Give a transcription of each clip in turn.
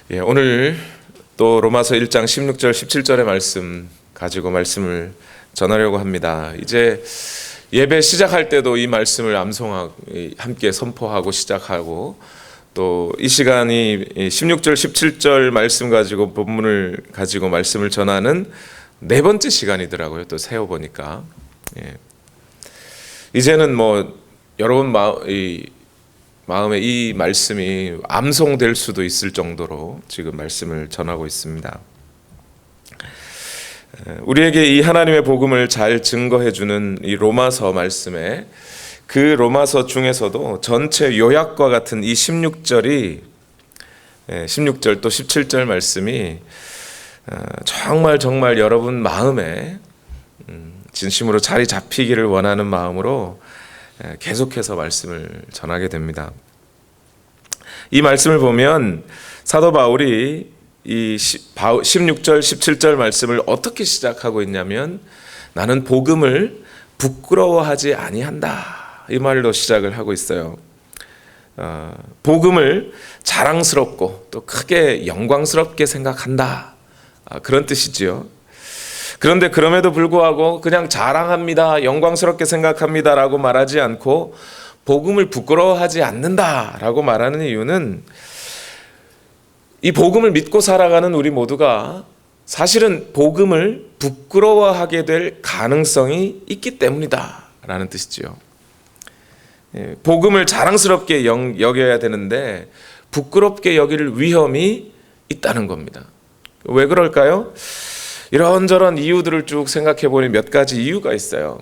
오늘 또 로마서 1장 16절 17절의 말씀 가지고 말씀을 전하려고 합니다. 이제 예배 시작할 때도 이 말씀을 함께 선포하고 시작하고, 또 이 시간이 16절 17절 말씀 가지고 본문을 가지고 말씀을 전하는 네 번째 시간이더라고요. 또 세어보니까 이제는 여러분 마음에 이 말씀이 암송될 수도 있을 정도로 지금 말씀을 전하고 있습니다. 우리에게 이 하나님의 복음을 잘 증거해주는 이 로마서 말씀에, 그 로마서 중에서도 전체 요약과 같은 이 16절 또 17절 말씀이 정말 여러분 마음에 진심으로 자리 잡히기를 원하는 마음으로 계속해서 말씀을 전하게 됩니다. 이 말씀을 보면 사도 바울이 이 16절 17절 말씀을 어떻게 시작하고 있냐면, 나는 복음을 부끄러워하지 아니한다, 이 말로 시작을 하고 있어요. 복음을 자랑스럽고 또 크게 영광스럽게 생각한다, 그런 뜻이지요. 그런데 그럼에도 불구하고 그냥 자랑합니다, 영광스럽게 생각합니다라고 말하지 않고 복음을 부끄러워하지 않는다라고 말하는 이유는, 이 복음을 믿고 살아가는 우리 모두가 사실은 복음을 부끄러워하게 될 가능성이 있기 때문이다라는 뜻이지요. 복음을 자랑스럽게 여겨야 되는데 부끄럽게 여길 위험이 있다는 겁니다. 왜 그럴까요? 이런저런 이유들을 쭉 생각해 보니 몇 가지 이유가 있어요.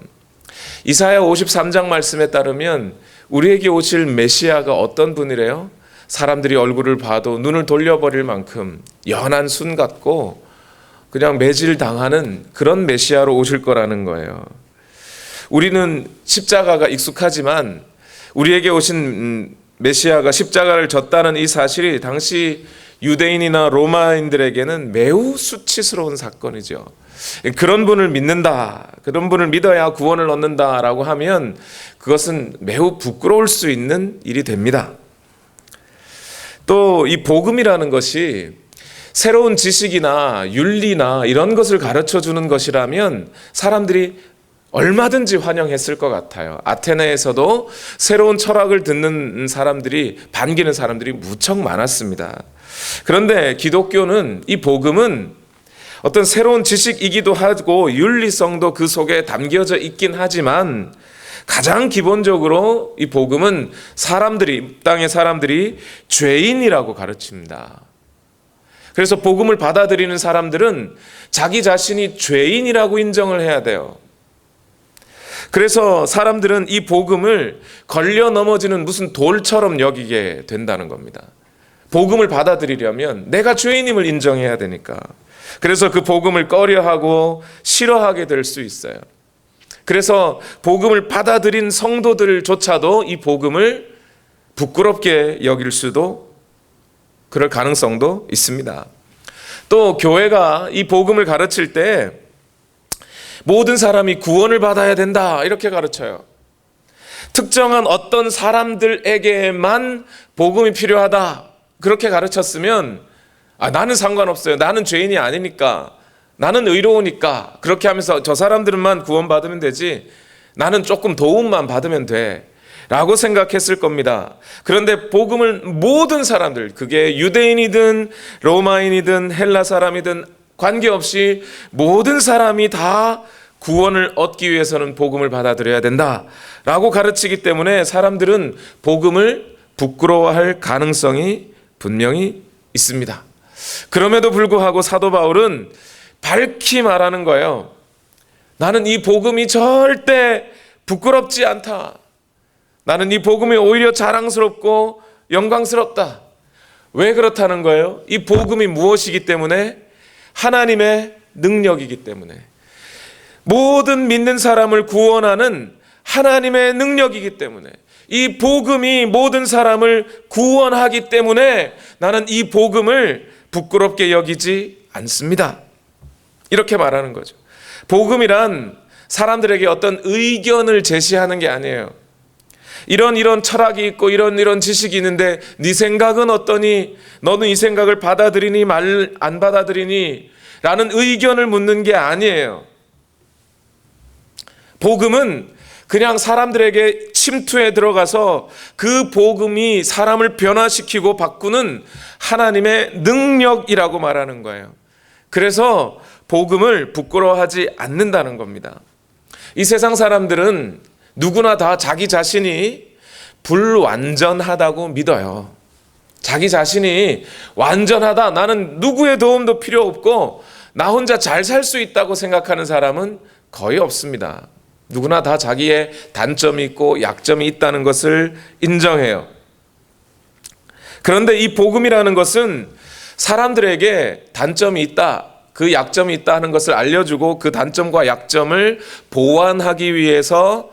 이사야 53장 말씀에 따르면 우리에게 오실 메시아가 어떤 분이래요? 사람들이 얼굴을 봐도 눈을 돌려버릴 만큼 연한 순 같고 그냥 매질당하는 그런 메시아로 오실 거라는 거예요. 우리는 십자가가 익숙하지만 우리에게 오신 메시아가 십자가를 졌다는 이 사실이 당시 유대인이나 로마인들에게는 매우 수치스러운 사건이죠. 그런 분을 믿는다, 그런 분을 믿어야 구원을 얻는다라고 하면 그것은 매우 부끄러울 수 있는 일이 됩니다. 또 이 복음이라는 것이 새로운 지식이나 윤리나 이런 것을 가르쳐 주는 것이라면 사람들이 얼마든지 환영했을 것 같아요. 아테네에서도 새로운 철학을 듣는 사람들이, 반기는 사람들이 무척 많았습니다. 그런데 기독교는, 이 복음은 어떤 새로운 지식이기도 하고 윤리성도 그 속에 담겨져 있긴 하지만, 가장 기본적으로 이 복음은 땅의 사람들이 죄인이라고 가르칩니다. 그래서 복음을 받아들이는 사람들은 자기 자신이 죄인이라고 인정을 해야 돼요. 그래서 사람들은 이 복음을 걸려 넘어지는 무슨 돌처럼 여기게 된다는 겁니다. 복음을 받아들이려면 내가 죄인임을 인정해야 되니까. 그래서 그 복음을 꺼려하고 싫어하게 될 수 있어요. 그래서 복음을 받아들인 성도들조차도 이 복음을 부끄럽게 여길 수도, 그럴 가능성도 있습니다. 또 교회가 이 복음을 가르칠 때 모든 사람이 구원을 받아야 된다, 이렇게 가르쳐요. 특정한 어떤 사람들에게만 복음이 필요하다, 그렇게 가르쳤으면 나는 상관없어요, 나는 죄인이 아니니까, 나는 의로우니까 그렇게 하면서 저 사람들만 구원받으면 되지, 나는 조금 도움만 받으면 돼 라고 생각했을 겁니다. 그런데 복음을 모든 사람들, 그게 유대인이든 로마인이든 헬라 사람이든 관계없이 모든 사람이 다 구원을 얻기 위해서는 복음을 받아들여야 된다라고 가르치기 때문에 사람들은 복음을 부끄러워할 가능성이 분명히 있습니다. 그럼에도 불구하고 사도 바울은 밝히 말하는 거예요. 나는 이 복음이 절대 부끄럽지 않다. 나는 이 복음이 오히려 자랑스럽고 영광스럽다. 왜 그렇다는 거예요? 이 복음이 무엇이기 때문에? 하나님의 능력이기 때문에. 모든 믿는 사람을 구원하는 하나님의 능력이기 때문에, 이 복음이 모든 사람을 구원하기 때문에 나는 이 복음을 부끄럽게 여기지 않습니다. 이렇게 말하는 거죠. 복음이란 사람들에게 어떤 의견을 제시하는 게 아니에요. 이런 철학이 있고 이런 지식이 있는데 네 생각은 어떠니? 너는 이 생각을 받아들이니 말 안 받아들이니? 라는 의견을 묻는 게 아니에요. 복음은 그냥 사람들에게 침투해 들어가서 그 복음이 사람을 변화시키고 바꾸는 하나님의 능력이라고 말하는 거예요. 그래서 복음을 부끄러워하지 않는다는 겁니다. 이 세상 사람들은 누구나 다 자기 자신이 불완전하다고 믿어요. 자기 자신이 완전하다, 나는 누구의 도움도 필요 없고 나 혼자 잘 살 수 있다고 생각하는 사람은 거의 없습니다. 누구나 다 자기의 단점이 있고 약점이 있다는 것을 인정해요. 그런데 이 복음이라는 것은 사람들에게 단점이 있다, 그 약점이 있다 하는 것을 알려주고 그 단점과 약점을 보완하기 위해서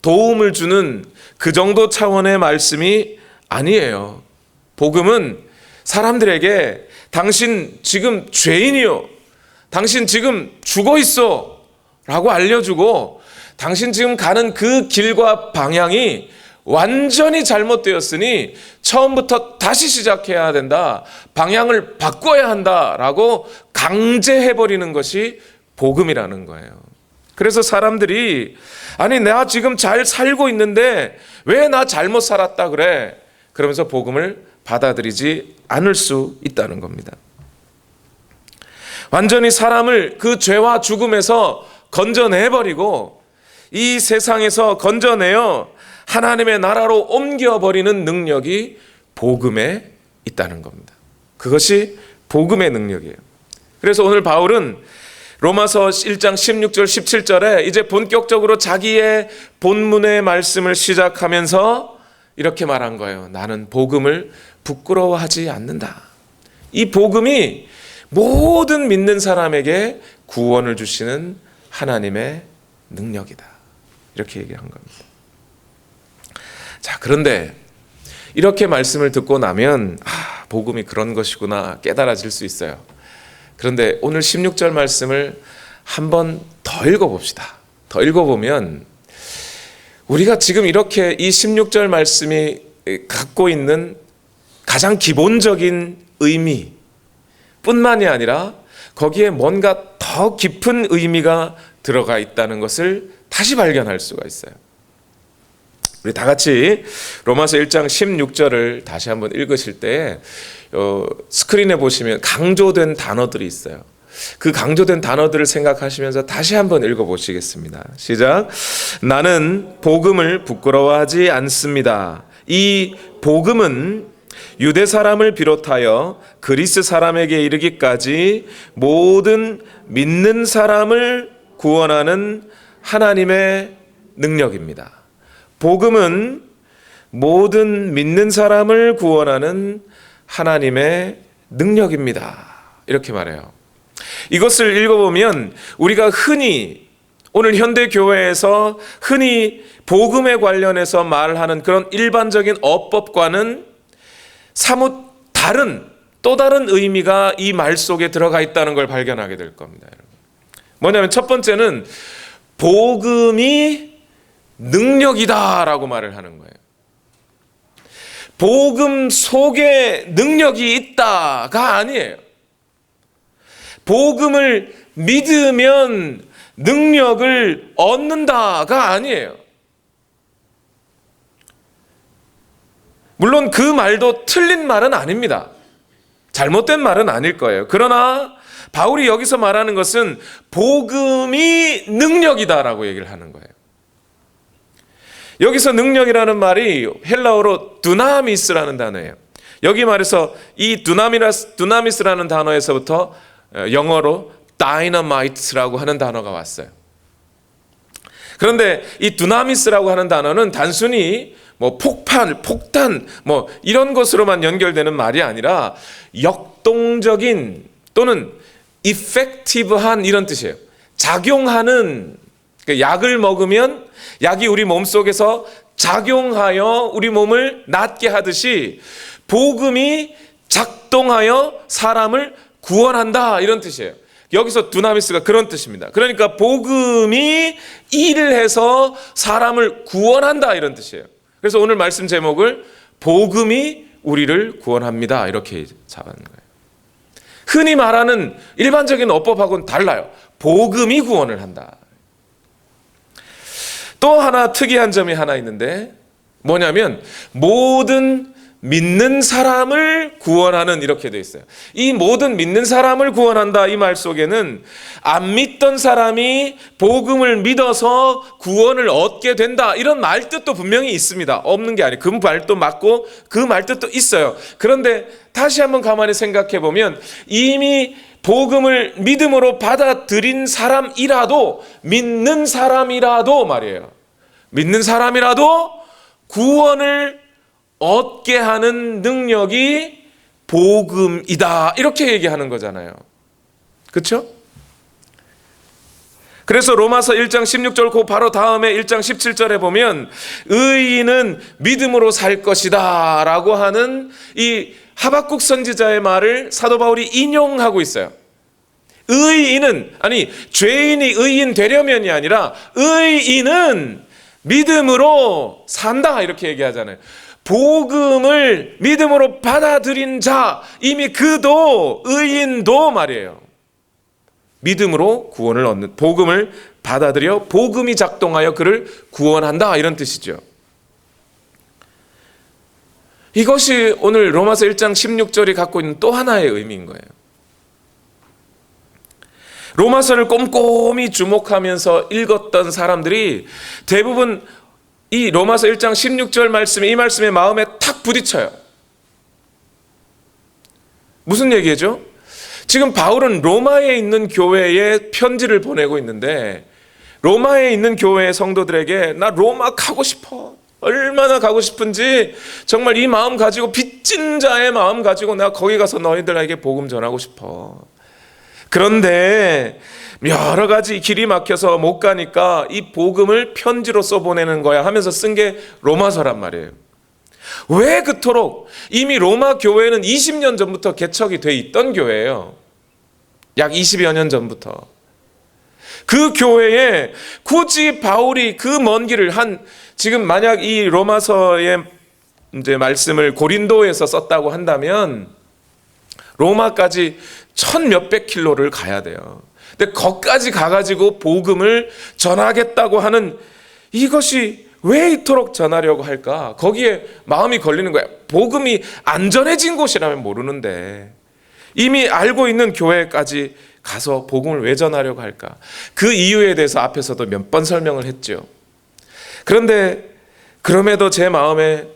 도움을 주는 그 정도 차원의 말씀이 아니에요. 복음은 사람들에게 당신 지금 죄인이요, 당신 지금 죽어 있어 라고 알려주고 당신 지금 가는 그 길과 방향이 완전히 잘못되었으니 처음부터 다시 시작해야 된다, 방향을 바꿔야 한다라고 강제해버리는 것이 복음이라는 거예요. 그래서 사람들이 아니 내가 지금 잘 살고 있는데 왜 나 잘못 살았다 그래? 그러면서 복음을 받아들이지 않을 수 있다는 겁니다. 완전히 사람을 그 죄와 죽음에서 건져내버리고 이 세상에서 건져내어 하나님의 나라로 옮겨버리는 능력이 복음에 있다는 겁니다. 그것이 복음의 능력이에요. 그래서 오늘 바울은 로마서 1장 16절 17절에 이제 본격적으로 자기의 본문의 말씀을 시작하면서 이렇게 말한 거예요. 나는 복음을 부끄러워하지 않는다. 이 복음이 모든 믿는 사람에게 구원을 주시는 하나님의 능력이다. 이렇게 얘기한 겁니다. 자, 그런데 이렇게 말씀을 듣고 나면 복음이 그런 것이구나 깨달아질 수 있어요. 그런데 오늘 16절 말씀을 한 번 더 읽어봅시다. 더 읽어보면 우리가 지금 이렇게 이 16절 말씀이 갖고 있는 가장 기본적인 의미 뿐만이 아니라 거기에 뭔가 더 깊은 의미가 들어가 있다는 것을 다시 발견할 수가 있어요. 우리 다 같이 로마서 1장 16절을 다시 한번 읽으실 때 스크린에 보시면 강조된 단어들이 있어요. 그 강조된 단어들을 생각하시면서 다시 한번 읽어보시겠습니다. 시작. 나는 복음을 부끄러워하지 않습니다. 이 복음은 유대 사람을 비롯하여 그리스 사람에게 이르기까지 모든 믿는 사람을 구원하는 하나님의 능력입니다. 복음은 모든 믿는 사람을 구원하는 하나님의 능력입니다. 이렇게 말해요. 이것을 읽어보면 우리가 흔히 오늘 현대 교회에서 흔히 복음에 관련해서 말하는 그런 일반적인 어법과는 사뭇 다른 또 다른 의미가 이 말 속에 들어가 있다는 걸 발견하게 될 겁니다. 뭐냐면 첫 번째는 복음이 능력이다라고 말을 하는 거예요. 복음 속에 능력이 있다가 아니에요. 복음을 믿으면 능력을 얻는다가 아니에요. 물론 그 말도 틀린 말은 아닙니다. 잘못된 말은 아닐 거예요. 그러나 바울이 여기서 말하는 것은 복음이 능력이다라고 얘기를 하는 거예요. 여기서 능력이라는 말이 헬라어로 두나미스라는 단어예요. 여기 말해서 이 두나미스라는 단어에서부터 영어로 다이너마이트라고 하는 단어가 왔어요. 그런데 이 두나미스라고 하는 단어는 단순히 폭탄 이런 것으로만 연결되는 말이 아니라 역동적인 또는 effective한 이런 뜻이에요. 작용하는, 약을 먹으면 약이 우리 몸속에서 작용하여 우리 몸을 낫게 하듯이 복음이 작동하여 사람을 구원한다 이런 뜻이에요. 여기서 두나미스가 그런 뜻입니다. 그러니까 복음이 일을 해서 사람을 구원한다 이런 뜻이에요. 그래서 오늘 말씀 제목을 복음이 우리를 구원합니다 이렇게 잡았는 거예요. 흔히 말하는 일반적인 어법하고는 달라요. 복음이 구원을 한다. 또 하나 특이한 점이 하나 있는데 뭐냐면 모든 믿는 사람을 구원하는 이렇게 돼 있어요. 이 모든 믿는 사람을 구원한다 이 말 속에는 안 믿던 사람이 복음을 믿어서 구원을 얻게 된다 이런 말뜻도 분명히 있습니다. 없는 게 아니에요. 그 말도 맞고 그 말뜻도 있어요. 그런데 다시 한번 가만히 생각해 보면 이미 복음을 믿음으로 받아들인 사람이라도 믿는 사람이라도 말이에요. 믿는 사람이라도 구원을 얻게 하는 능력이 복음이다 이렇게 얘기하는 거잖아요. 그렇죠? 그래서 로마서 1장 16절 그 바로 다음에 1장 17절에 보면 의인은 믿음으로 살 것이다 라고 하는 이 하박국 선지자의 말을 사도 바울이 인용하고 있어요. 의인은 아니 죄인이 의인 되려면이 아니라 의인은 믿음으로 산다 이렇게 얘기하잖아요. 복음을 믿음으로 받아들인 자 이미 그도 의인도 말이에요. 믿음으로 구원을 얻는 복음을 받아들여 복음이 작동하여 그를 구원한다 이런 뜻이죠. 이것이 오늘 로마서 1장 16절이 갖고 있는 또 하나의 의미인 거예요. 로마서를 꼼꼼히 주목하면서 읽었던 사람들이 대부분 이 로마서 1장 16절 말씀에 이 말씀에 마음에 탁 부딪혀요. 무슨 얘기죠? 지금 바울은 로마에 있는 교회에 편지를 보내고 있는데 로마에 있는 교회의 성도들에게 나 로마 가고 싶어. 얼마나 가고 싶은지 정말 이 마음 가지고 빚진 자의 마음 가지고 나 거기 가서 너희들에게 복음 전하고 싶어. 그런데 여러 가지 길이 막혀서 못 가니까 이 복음을 편지로 써보내는 거야 하면서 쓴 게 로마서란 말이에요. 왜 그토록 이미 로마 교회는 20년 전부터 개척이 돼 있던 교회예요. 약 20여 년 전부터. 그 교회에 굳이 바울이 그 먼 길을 지금 만약 이 로마서의 이제 말씀을 고린도에서 썼다고 한다면 로마까지 1000몇백 킬로를 가야 돼요. 근데 거기까지 가가지고 복음을 전하겠다고 하는 이것이 왜 이토록 전하려고 할까? 거기에 마음이 걸리는 거야. 복음이 안전해진 곳이라면 모르는데 이미 알고 있는 교회까지 가서 복음을 왜 전하려고 할까? 그 이유에 대해서 앞에서도 몇 번 설명을 했죠. 그런데 그럼에도 제 마음에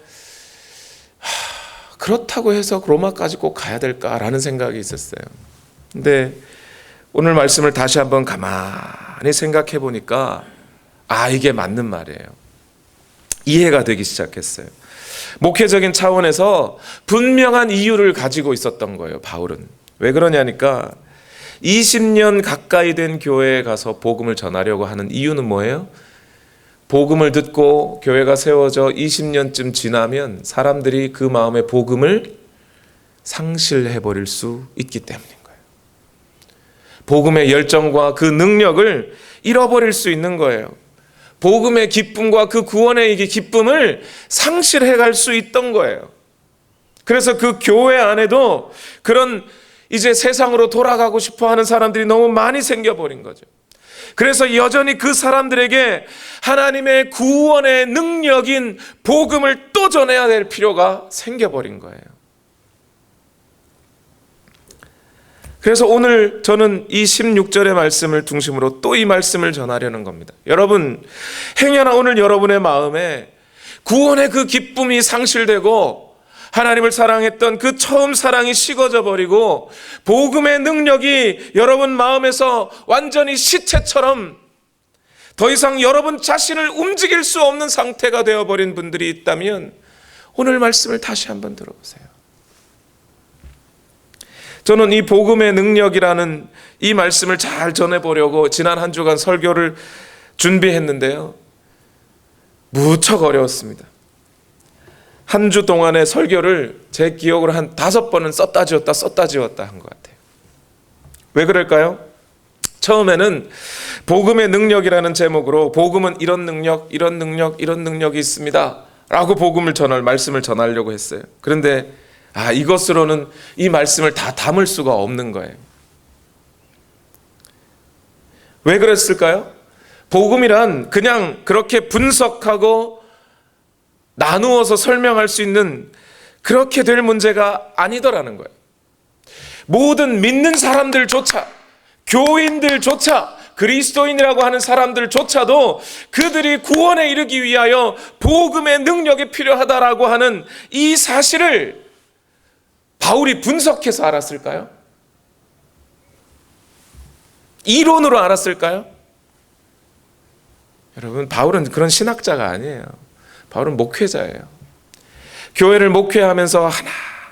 그렇다고 해서 로마까지 꼭 가야 될까라는 생각이 있었어요. 근데 오늘 말씀을 다시 한번 가만히 생각해 보니까 이게 맞는 말이에요. 이해가 되기 시작했어요. 목회적인 차원에서 분명한 이유를 가지고 있었던 거예요. 바울은. 왜 그러냐니까 20년 가까이 된 교회에 가서 복음을 전하려고 하는 이유는 뭐예요? 복음을 듣고 교회가 세워져 20년쯤 지나면 사람들이 그 마음의 복음을 상실해버릴 수 있기 때문인 거예요. 복음의 열정과 그 능력을 잃어버릴 수 있는 거예요. 복음의 기쁨과 그 구원의 기쁨을 상실해갈 수 있던 거예요. 그래서 그 교회 안에도 그런 이제 세상으로 돌아가고 싶어하는 사람들이 너무 많이 생겨버린 거죠. 그래서 여전히 그 사람들에게 하나님의 구원의 능력인 복음을 또 전해야 될 필요가 생겨버린 거예요. 그래서 오늘 저는 이 16절의 말씀을 중심으로 또 이 말씀을 전하려는 겁니다. 여러분, 행여나 오늘 여러분의 마음에 구원의 그 기쁨이 상실되고 하나님을 사랑했던 그 처음 사랑이 식어져 버리고 복음의 능력이 여러분 마음에서 완전히 시체처럼 더 이상 여러분 자신을 움직일 수 없는 상태가 되어버린 분들이 있다면 오늘 말씀을 다시 한번 들어보세요. 저는 이 복음의 능력이라는 이 말씀을 잘 전해보려고 지난 한 주간 설교를 준비했는데요. 무척 어려웠습니다. 한 주 동안의 설교를 제 기억으로 한 5번은 썼다 지웠다 한 것 같아요. 왜 그럴까요? 처음에는 복음의 능력이라는 제목으로 복음은 이런 능력이 있습니다 라고 말씀을 전하려고 했어요. 그런데 이것으로는 이 말씀을 다 담을 수가 없는 거예요. 왜 그랬을까요? 복음이란 그냥 그렇게 분석하고 나누어서 설명할 수 있는 그렇게 될 문제가 아니더라는 거예요. 모든 믿는 사람들조차, 교인들조차, 그리스도인이라고 하는 사람들조차도 그들이 구원에 이르기 위하여 복음의 능력이 필요하다라고 하는 이 사실을 바울이 분석해서 알았을까요? 이론으로 알았을까요? 여러분, 바울은 그런 신학자가 아니에요. 바울은 목회자예요. 교회를 목회하면서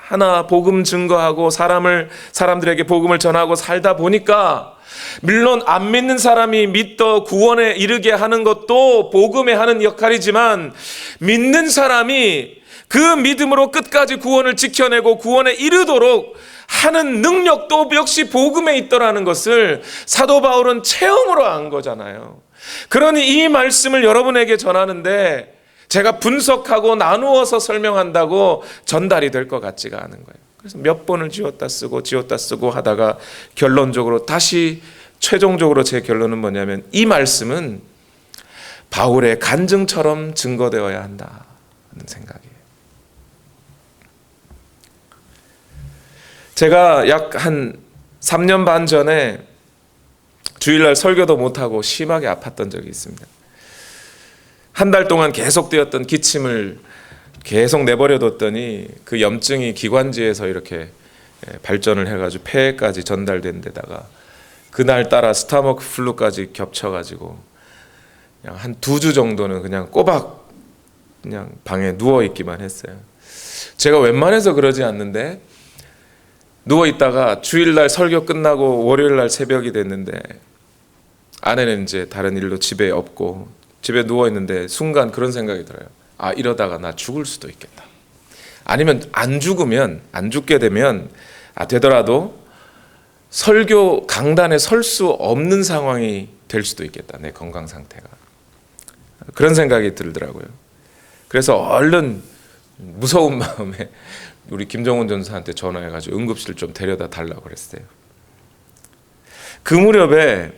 하나하나 복음 증거하고 사람들에게 복음을 전하고 살다 보니까, 물론 안 믿는 사람이 믿어 구원에 이르게 하는 것도 복음에 하는 역할이지만, 믿는 사람이 그 믿음으로 끝까지 구원을 지켜내고 구원에 이르도록 하는 능력도 역시 복음에 있더라는 것을 사도 바울은 체험으로 안 거잖아요. 그러니 이 말씀을 여러분에게 전하는데 제가 분석하고 나누어서 설명한다고 전달이 될 것 같지가 않은 거예요. 그래서 몇 번을 지웠다 쓰고 하다가 결론적으로 다시 최종적으로 제 결론은 뭐냐면, 이 말씀은 바울의 간증처럼 증거되어야 한다는 생각이에요. 제가 약 한 3년 반 전에 주일날 설교도 못하고 심하게 아팠던 적이 있습니다. 한 달 동안 계속되었던 기침을 계속 내버려뒀더니 그 염증이 기관지에서 이렇게 발전을 해가지고 폐까지 전달된 데다가 그날따라 스타머크 플루까지 겹쳐가지고 그냥 한 2주 정도는 그냥 꼬박 그냥 방에 누워있기만 했어요. 제가 웬만해서 그러지 않는데 누워있다가 주일날 설교 끝나고 월요일날 새벽이 됐는데 아내는 이제 다른 일로 집에 없고 집에 누워있는데 순간 그런 생각이 들어요. 이러다가 나 죽을 수도 있겠다. 아니면 안 죽게 되면 되더라도 설교 강단에 설 수 없는 상황이 될 수도 있겠다. 내 건강 상태가. 그런 생각이 들더라고요. 그래서 얼른 무서운 마음에 우리 김정훈 전사한테 전화해가지고 응급실 좀 데려다 달라고 그랬어요. 그 무렵에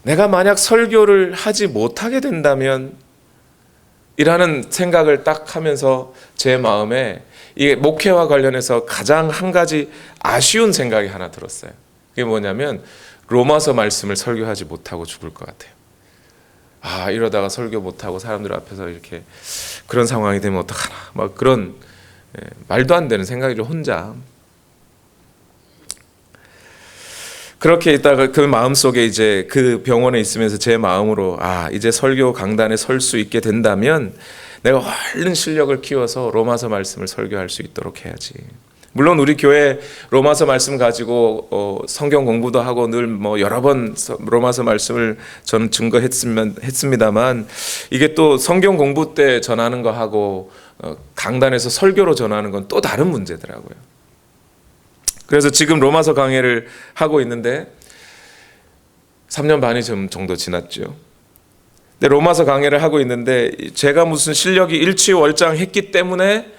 내가 만약 설교를 하지 못하게 된다면 이라는 생각을 딱 하면서 제 마음에 이 목회와 관련해서 가장 한 가지 아쉬운 생각이 하나 들었어요. 그게 뭐냐면 로마서 말씀을 설교하지 못하고 죽을 것 같아요. 이러다가 설교 못하고 사람들 앞에서 이렇게 그런 상황이 되면 어떡하나, 막 그런 말도 안 되는 생각이죠, 혼자. 그렇게 있다가 그 마음속에 이제 그 병원에 있으면서 제 마음으로 이제 설교 강단에 설 수 있게 된다면 내가 얼른 실력을 키워서 로마서 말씀을 설교할 수 있도록 해야지. 물론 우리 교회 로마서 말씀 가지고 성경 공부도 하고 늘 여러 번 로마서 말씀을 저는 증거했습니다만, 이게 또 성경 공부 때 전하는 거 하고 강단에서 설교로 전하는 건 또 다른 문제더라고요. 그래서 지금 로마서 강해를 하고 있는데 3년 반이 정도 지났죠. 근데 로마서 강해를 하고 있는데 제가 무슨 실력이 일취월장했기 때문에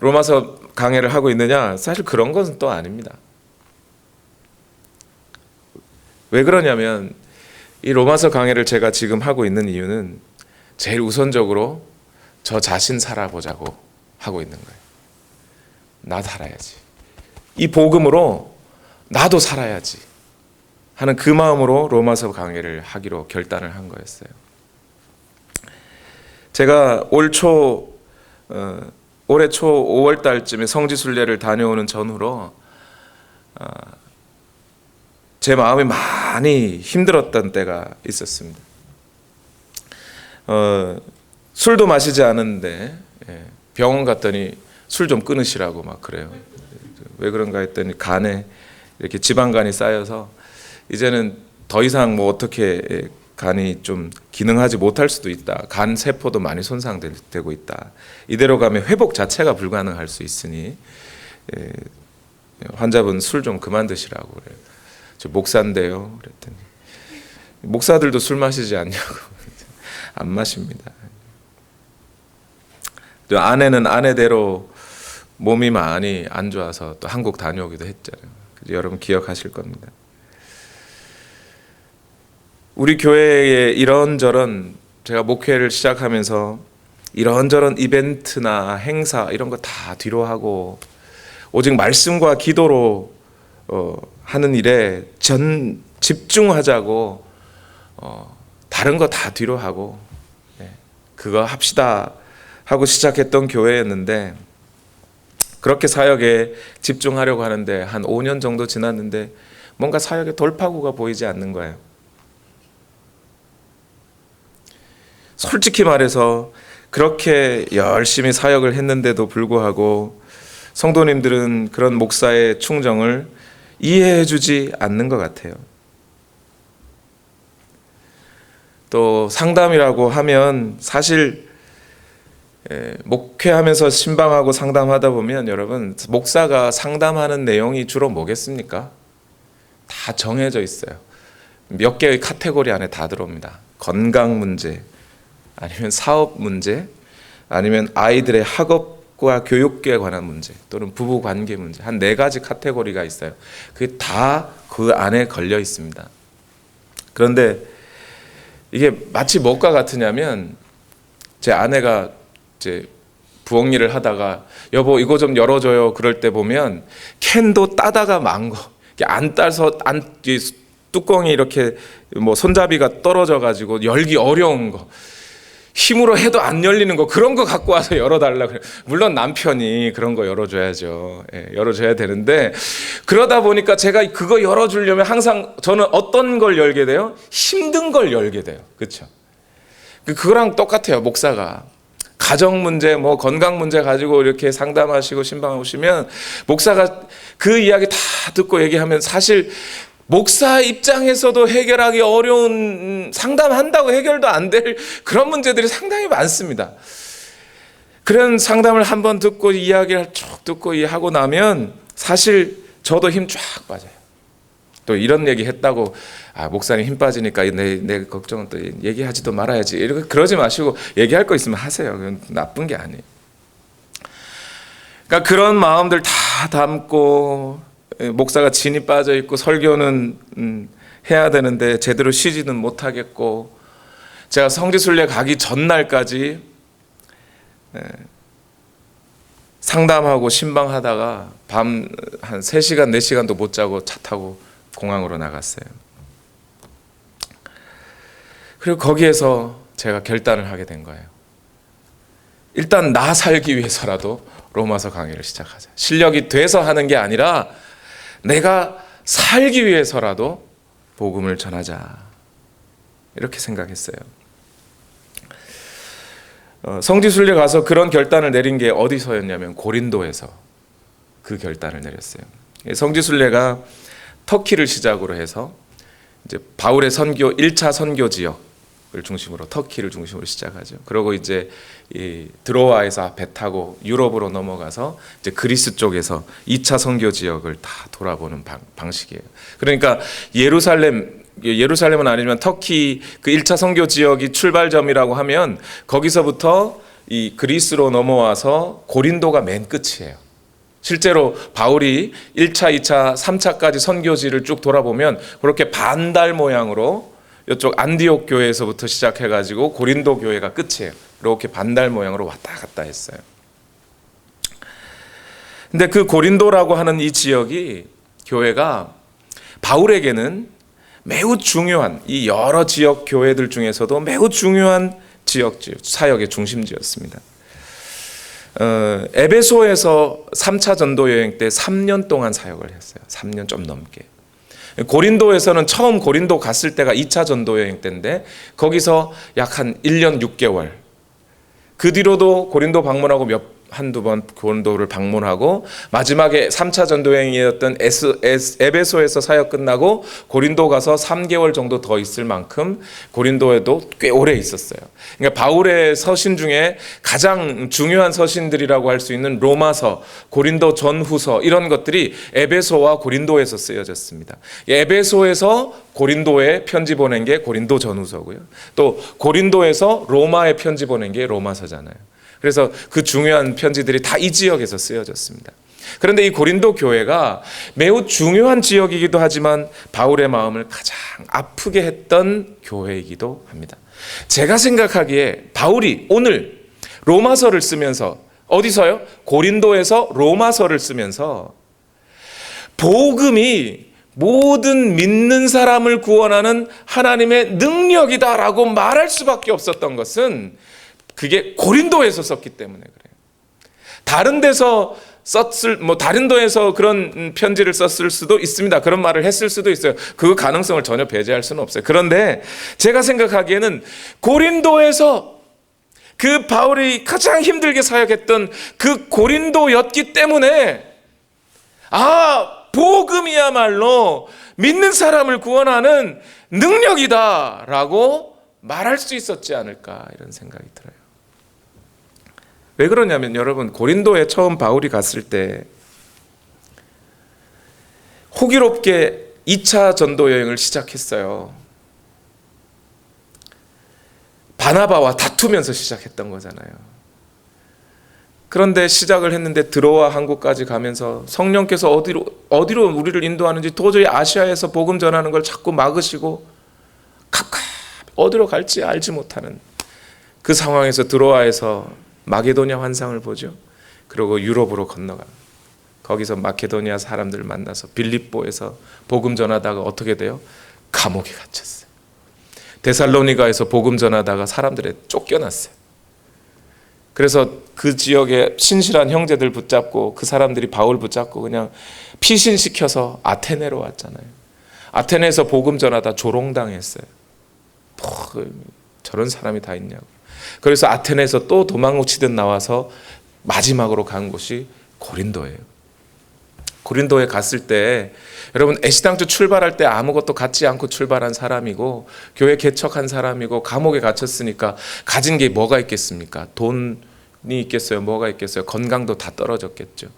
로마서 강해를 하고 있느냐? 사실 그런 것은 또 아닙니다. 왜 그러냐면 이 로마서 강해를 제가 지금 하고 있는 이유는 제일 우선적으로 저 자신 살아보자고 하고 있는 거예요. 나 살아야지. 이 복음으로 나도 살아야지 하는 그 마음으로 로마서 강해를 하기로 결단을 한 거였어요. 제가 올해 초 5월 달쯤에 성지순례를 다녀오는 전후로 제 마음이 많이 힘들었던 때가 있었습니다. 술도 마시지 않았는데 병원 갔더니 술 좀 끊으시라고 막 그래요. 왜 그런가 했더니 간에 이렇게 지방간이 쌓여서 이제는 더 이상 어떻게 간이 좀 기능하지 못할 수도 있다. 간 세포도 많이 손상되고 있다. 이대로 가면 회복 자체가 불가능할 수 있으니 환자분 술 좀 그만 드시라고 그래요. 저 목사인데요. 그랬더니 목사들도 술 마시지 않냐고. 안 마십니다. 또 아내는 아내대로 몸이 많이 안 좋아서 또 한국 다녀오기도 했잖아요. 여러분 기억하실 겁니다. 우리 교회에 이런저런 제가 목회를 시작하면서 이런저런 이벤트나 행사 이런 거 다 뒤로 하고 오직 말씀과 기도로 하는 일에 집중하자고 다른 거 다 뒤로 하고 그거 합시다 하고 시작했던 교회였는데 그렇게 사역에 집중하려고 하는데 한 5년 정도 지났는데 뭔가 사역에 돌파구가 보이지 않는 거예요. 솔직히 말해서 그렇게 열심히 사역을 했는데도 불구하고 성도님들은 그런 목사의 충정을 이해해 주지 않는 것 같아요. 또 상담이라고 하면 사실 목회하면서 신방하고 상담하다 보면 여러분 목사가 상담하는 내용이 주로 뭐겠습니까? 다 정해져 있어요. 몇 개의 카테고리 안에 다 들어옵니다. 건강 문제, 아니면 사업 문제, 아니면 아이들의 학업과 교육에 관한 문제, 또는 부부 관계 문제, 한 4가지 카테고리가 있어요. 그게 다 그 안에 걸려 있습니다. 그런데 이게 마치 뭐가 같으냐면 제 아내가 이제 부엌 일을 하다가 여보 이거 좀 열어줘요 그럴 때 보면 캔도 따다가 망고 안 따서 뚜껑이 이렇게 뭐 손잡이가 떨어져 가지고 열기 어려운 거 힘으로 해도 안 열리는 거 그런 거 갖고 와서 열어달라 그래요. 물론 남편이 그런 거 열어줘야죠. 열어줘야 되는데 그러다 보니까 제가 그거 열어주려면 항상 저는 어떤 걸 열게 돼요? 힘든 걸 열게 돼요. 그렇죠? 그거랑 똑같아요. 목사가 가정 문제, 뭐 건강 문제 가지고 이렇게 상담하시고 신방하시면 목사가 그 이야기 다 듣고 얘기하면 사실 목사 입장에서도 해결하기 어려운 상담한다고 해결도 안 될 그런 문제들이 상당히 많습니다. 그런 상담을 한번 듣고 이야기를 쭉 듣고 하고 나면 사실 저도 힘 쫙 빠져요. 또 이런 얘기 했다고 목사님 힘 빠지니까 내 걱정은 또 얘기하지도 말아야지 이렇게 그러지 마시고 얘기할 거 있으면 하세요. 그건 나쁜 게 아니에요. 그러니까 그런 마음들 다 담고 목사가 진이 빠져 있고 설교는 해야 되는데 제대로 쉬지는 못하겠고 제가 성지순례 가기 전날까지 상담하고 신방하다가 밤 한 3시간 4시간도 못 자고 차 타고 공항으로 나갔어요. 그리고 거기에서 제가 결단을 하게 된 거예요. 일단 나 살기 위해서라도 로마서 강의를 시작하자. 실력이 돼서 하는 게 아니라 내가 살기 위해서라도 복음을 전하자. 이렇게 생각했어요. 성지순례 가서 그런 결단을 내린 게 어디서였냐면 고린도에서 그 결단을 내렸어요. 성지순례가 터키를 시작으로 해서 이제 바울의 선교 1차 선교 지역을 중심으로 터키를 중심으로 시작하죠. 그리고 이제 이 드로아에서 배 타고 유럽으로 넘어가서 이제 그리스 쪽에서 2차 선교 지역을 다 돌아보는 방식이에요. 그러니까 예루살렘은 아니지만 터키 그 1차 선교 지역이 출발점이라고 하면 거기서부터 이 그리스로 넘어와서 고린도가 맨 끝이에요. 실제로 바울이 1차, 2차, 3차까지 선교지를 쭉 돌아보면 그렇게 반달 모양으로 이쪽 안디옥 교회에서부터 시작해가지고 고린도 교회가 끝이에요. 이렇게 반달 모양으로 왔다 갔다 했어요. 근데 그 고린도라고 하는 이 지역이 교회가 바울에게는 매우 중요한 이 여러 지역 교회들 중에서도 매우 중요한 지역지 사역의 중심지였습니다. 에베소에서 3차 전도 여행 때 3년 동안 사역을 했어요. 3년 좀 넘게. 고린도에서는 처음 고린도 갔을 때가 2차 전도 여행 때인데 거기서 약 한 1년 6개월. 그 뒤로도 고린도 방문하고 한두 번 고린도를 방문하고 마지막에 3차 전도 여행이었던 에베소에서 사역 끝나고 고린도 가서 3개월 정도 더 있을 만큼 고린도에도 꽤 오래 있었어요. 그러니까 바울의 서신 중에 가장 중요한 서신들이라고 할 수 있는 로마서, 고린도 전후서 이런 것들이 에베소와 고린도에서 쓰여졌습니다. 에베소에서 고린도에 편지 보낸 게 고린도 전후서고요. 또 고린도에서 로마에 편지 보낸 게 로마서잖아요. 그래서 그 중요한 편지들이 다 이 지역에서 쓰여졌습니다. 그런데 이 고린도 교회가 매우 중요한 지역이기도 하지만 바울의 마음을 가장 아프게 했던 교회이기도 합니다. 제가 생각하기에 바울이 오늘 로마서를 쓰면서, 어디서요? 고린도에서 로마서를 쓰면서 복음이 모든 믿는 사람을 구원하는 하나님의 능력이다라고 말할 수밖에 없었던 것은 그게 고린도에서 썼기 때문에 그래요. 다른 데서 다른 도에서 그런 편지를 썼을 수도 있습니다. 그런 말을 했을 수도 있어요. 그 가능성을 전혀 배제할 수는 없어요. 그런데 제가 생각하기에는 고린도에서 그 바울이 가장 힘들게 사역했던 그 고린도였기 때문에 복음이야말로 믿는 사람을 구원하는 능력이다라고 말할 수 있었지 않을까 이런 생각이 들어요. 왜 그러냐면 여러분, 고린도에 처음 바울이 갔을 때 호기롭게 2차 전도 여행을 시작했어요. 바나바와 다투면서 시작했던 거잖아요. 그런데 시작을 했는데 드로아 항구까지 가면서 성령께서 어디로 우리를 인도하는지 도저히 아시아에서 복음 전하는 걸 자꾸 막으시고 어디로 갈지 알지 못하는 그 상황에서 드로아에서 마게도냐 환상을 보죠. 그리고 유럽으로 건너가. 거기서 마케도니아 사람들을 만나서 빌립보에서 복음 전하다가 어떻게 돼요? 감옥에 갇혔어요. 데살로니가에서 복음 전하다가 사람들에 쫓겨났어요. 그래서 그 지역에 신실한 형제들 붙잡고 그 사람들이 바울 붙잡고 그냥 피신시켜서 아테네로 왔잖아요. 아테네에서 복음 전하다 조롱당했어요. 저런 사람이 다 있냐고. 그래서 아테네에서 또 도망치듯 나와서 마지막으로 간 곳이 고린도예요. 고린도에 갔을 때 여러분, 애시당초 출발할 때 아무것도 갖지 않고 출발한 사람이고 교회 개척한 사람이고 감옥에 갇혔으니까 가진 게 뭐가 있겠습니까? 돈이 있겠어요? 뭐가 있겠어요? 건강도 다 떨어졌겠죠.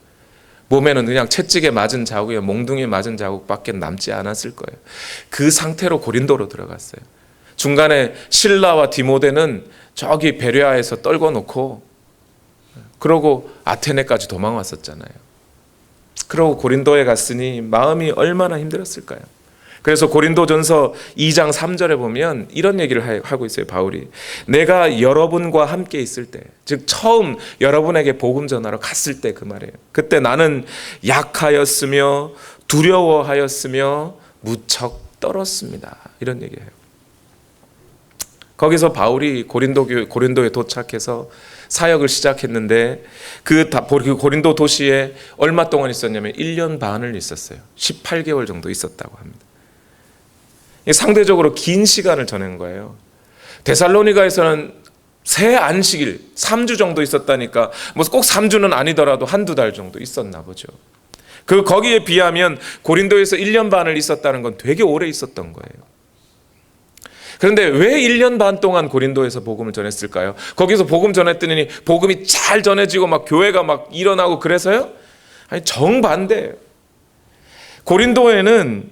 몸에는 그냥 채찍에 맞은 자국에 몽둥이에 맞은 자국밖에 남지 않았을 거예요. 그 상태로 고린도로 들어갔어요. 중간에 실라와 디모데는 저기 베레아에서 떨궈 놓고 그러고 아테네까지 도망왔었잖아요. 그러고 고린도에 갔으니 마음이 얼마나 힘들었을까요? 그래서 고린도전서 2장 3절에 보면 이런 얘기를 하고 있어요. 바울이 내가 여러분과 함께 있을 때, 즉 처음 여러분에게 복음 전하러 갔을 때 그 말이에요. 그때 나는 약하였으며 두려워하였으며 무척 떨었습니다. 이런 얘기예요. 거기서 바울이 고린도에 도착해서 사역을 시작했는데 그 고린도 도시에 얼마 동안 있었냐면 1년 반을 있었어요. 18개월 정도 있었다고 합니다. 상대적으로 긴 시간을 보낸 거예요. 데살로니가에서는 새 안식일 3주 정도 있었다니까 뭐 꼭 3주는 아니더라도 한두 달 정도 있었나 보죠. 거기에 비하면 고린도에서 1년 반을 있었다는 건 되게 오래 있었던 거예요. 그런데 왜 1년 반 동안 고린도에서 복음을 전했을까요? 거기서 복음 전했더니 복음이 잘 전해지고 막 교회가 막 일어나고 그래서요? 아니, 정반대예요. 고린도에는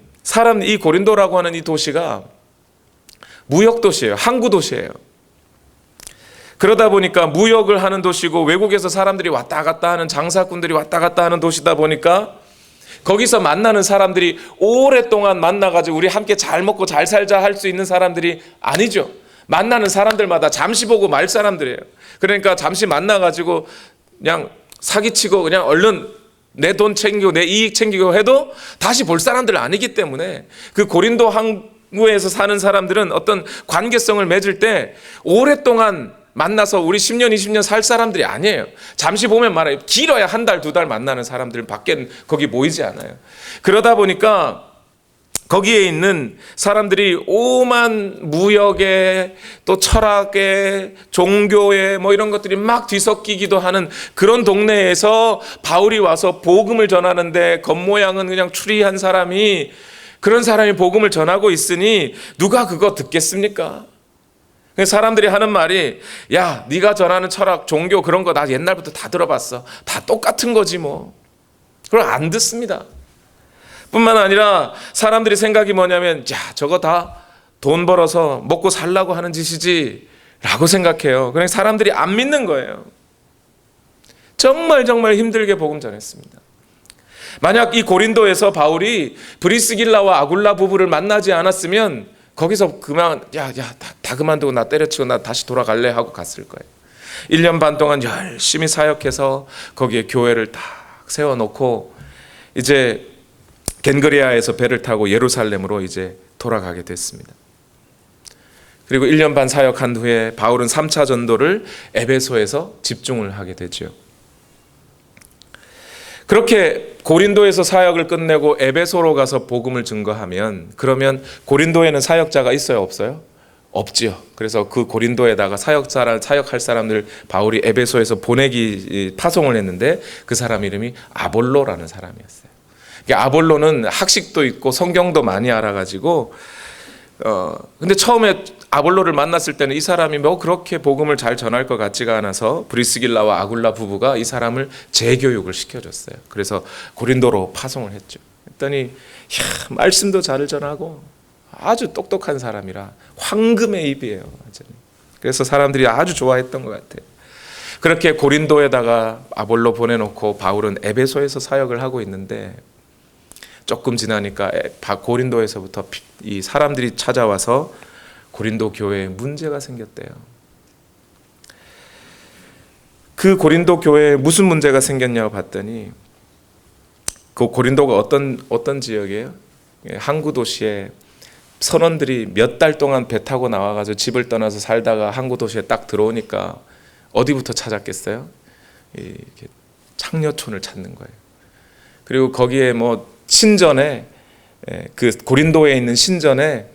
이 고린도라고 하는 이 도시가 무역 도시예요. 항구 도시예요. 그러다 보니까 무역을 하는 도시고 외국에서 사람들이 왔다 갔다 하는 장사꾼들이 왔다 갔다 하는 도시다 보니까 거기서 만나는 사람들이 오랫동안 만나가지고 우리 함께 잘 먹고 잘 살자 할 수 있는 사람들이 아니죠. 만나는 사람들마다 잠시 보고 말 사람들이에요. 그러니까 잠시 만나가지고 그냥 사기치고 그냥 얼른 내 돈 챙기고 내 이익 챙기고 해도 다시 볼 사람들 아니기 때문에 그 고린도 항구에서 사는 사람들은 어떤 관계성을 맺을 때 오랫동안 만나서 우리 10년, 20년 살 사람들이 아니에요. 잠시 보면 말아요. 길어야 한 달, 두 달 만나는 사람들은 밖엔 거기 모이지 않아요. 그러다 보니까 거기에 있는 사람들이 오만 무역에 또 철학에 종교에 뭐 이런 것들이 막 뒤섞이기도 하는 그런 동네에서 바울이 와서 복음을 전하는데 겉모양은 그냥 추리한 사람이 그런 사람이 복음을 전하고 있으니 누가 그거 듣겠습니까? 사람들이 하는 말이 야, 네가 전하는 철학, 종교 그런 거 나 옛날부터 다 들어봤어. 다 똑같은 거지 뭐. 그걸 안 듣습니다. 뿐만 아니라 사람들이 생각이 뭐냐면 야, 저거 다 돈 벌어서 먹고 살라고 하는 짓이지 라고 생각해요. 그냥 사람들이 안 믿는 거예요. 정말 힘들게 복음 전했습니다. 만약 이 고린도에서 바울이 브리스길라와 아굴라 부부를 만나지 않았으면 거기서 그만 다 그만두고 나 때려치고 나 다시 돌아갈래 하고 갔을 거예요. 1년 반 동안 열심히 사역해서 거기에 교회를 딱 세워놓고 이제 겐그리아에서 배를 타고 예루살렘으로 이제 돌아가게 됐습니다. 그리고 1년 반 사역한 후에 바울은 3차 전도를 에베소에서 집중을 하게 되죠. 그렇게 고린도에서 사역을 끝내고 에베소로 가서 복음을 증거하면, 그러면 고린도에는 사역자가 있어요, 없어요? 없지요. 그래서 그 고린도에다가 사역할 사람들 바울이 에베소에서 파송을 했는데 그 사람 이름이 아볼로라는 사람이었어요. 아볼로는 학식도 있고 성경도 많이 알아가지고 근데 처음에 아볼로를 만났을 때는 이 사람이 뭐 그렇게 복음을 잘 전할 것 같지가 않아서 브리스길라와 아굴라 부부가 이 사람을 재교육을 시켜줬어요. 그래서 고린도로 파송을 했죠. 했더니 말씀도 잘 전하고 아주 똑똑한 사람이라 황금의 입이에요. 그래서 사람들이 아주 좋아했던 것 같아요. 그렇게 고린도에다가 아볼로 보내놓고 바울은 에베소에서 사역을 하고 있는데, 조금 지나니까 고린도에서부터 이 사람들이 찾아와서 고린도 교회에 문제가 생겼대요. 그 고린도 교회에 무슨 문제가 생겼냐고 봤더니, 그 고린도가 어떤 지역이에요? 항구 도시에 선원들이 몇 달 동안 배 타고 나와가지고 집을 떠나서 살다가 항구 도시에 딱 들어오니까 어디부터 찾았겠어요? 창녀촌을 찾는 거예요. 그리고 거기에 신전에, 그 고린도에 있는 신전에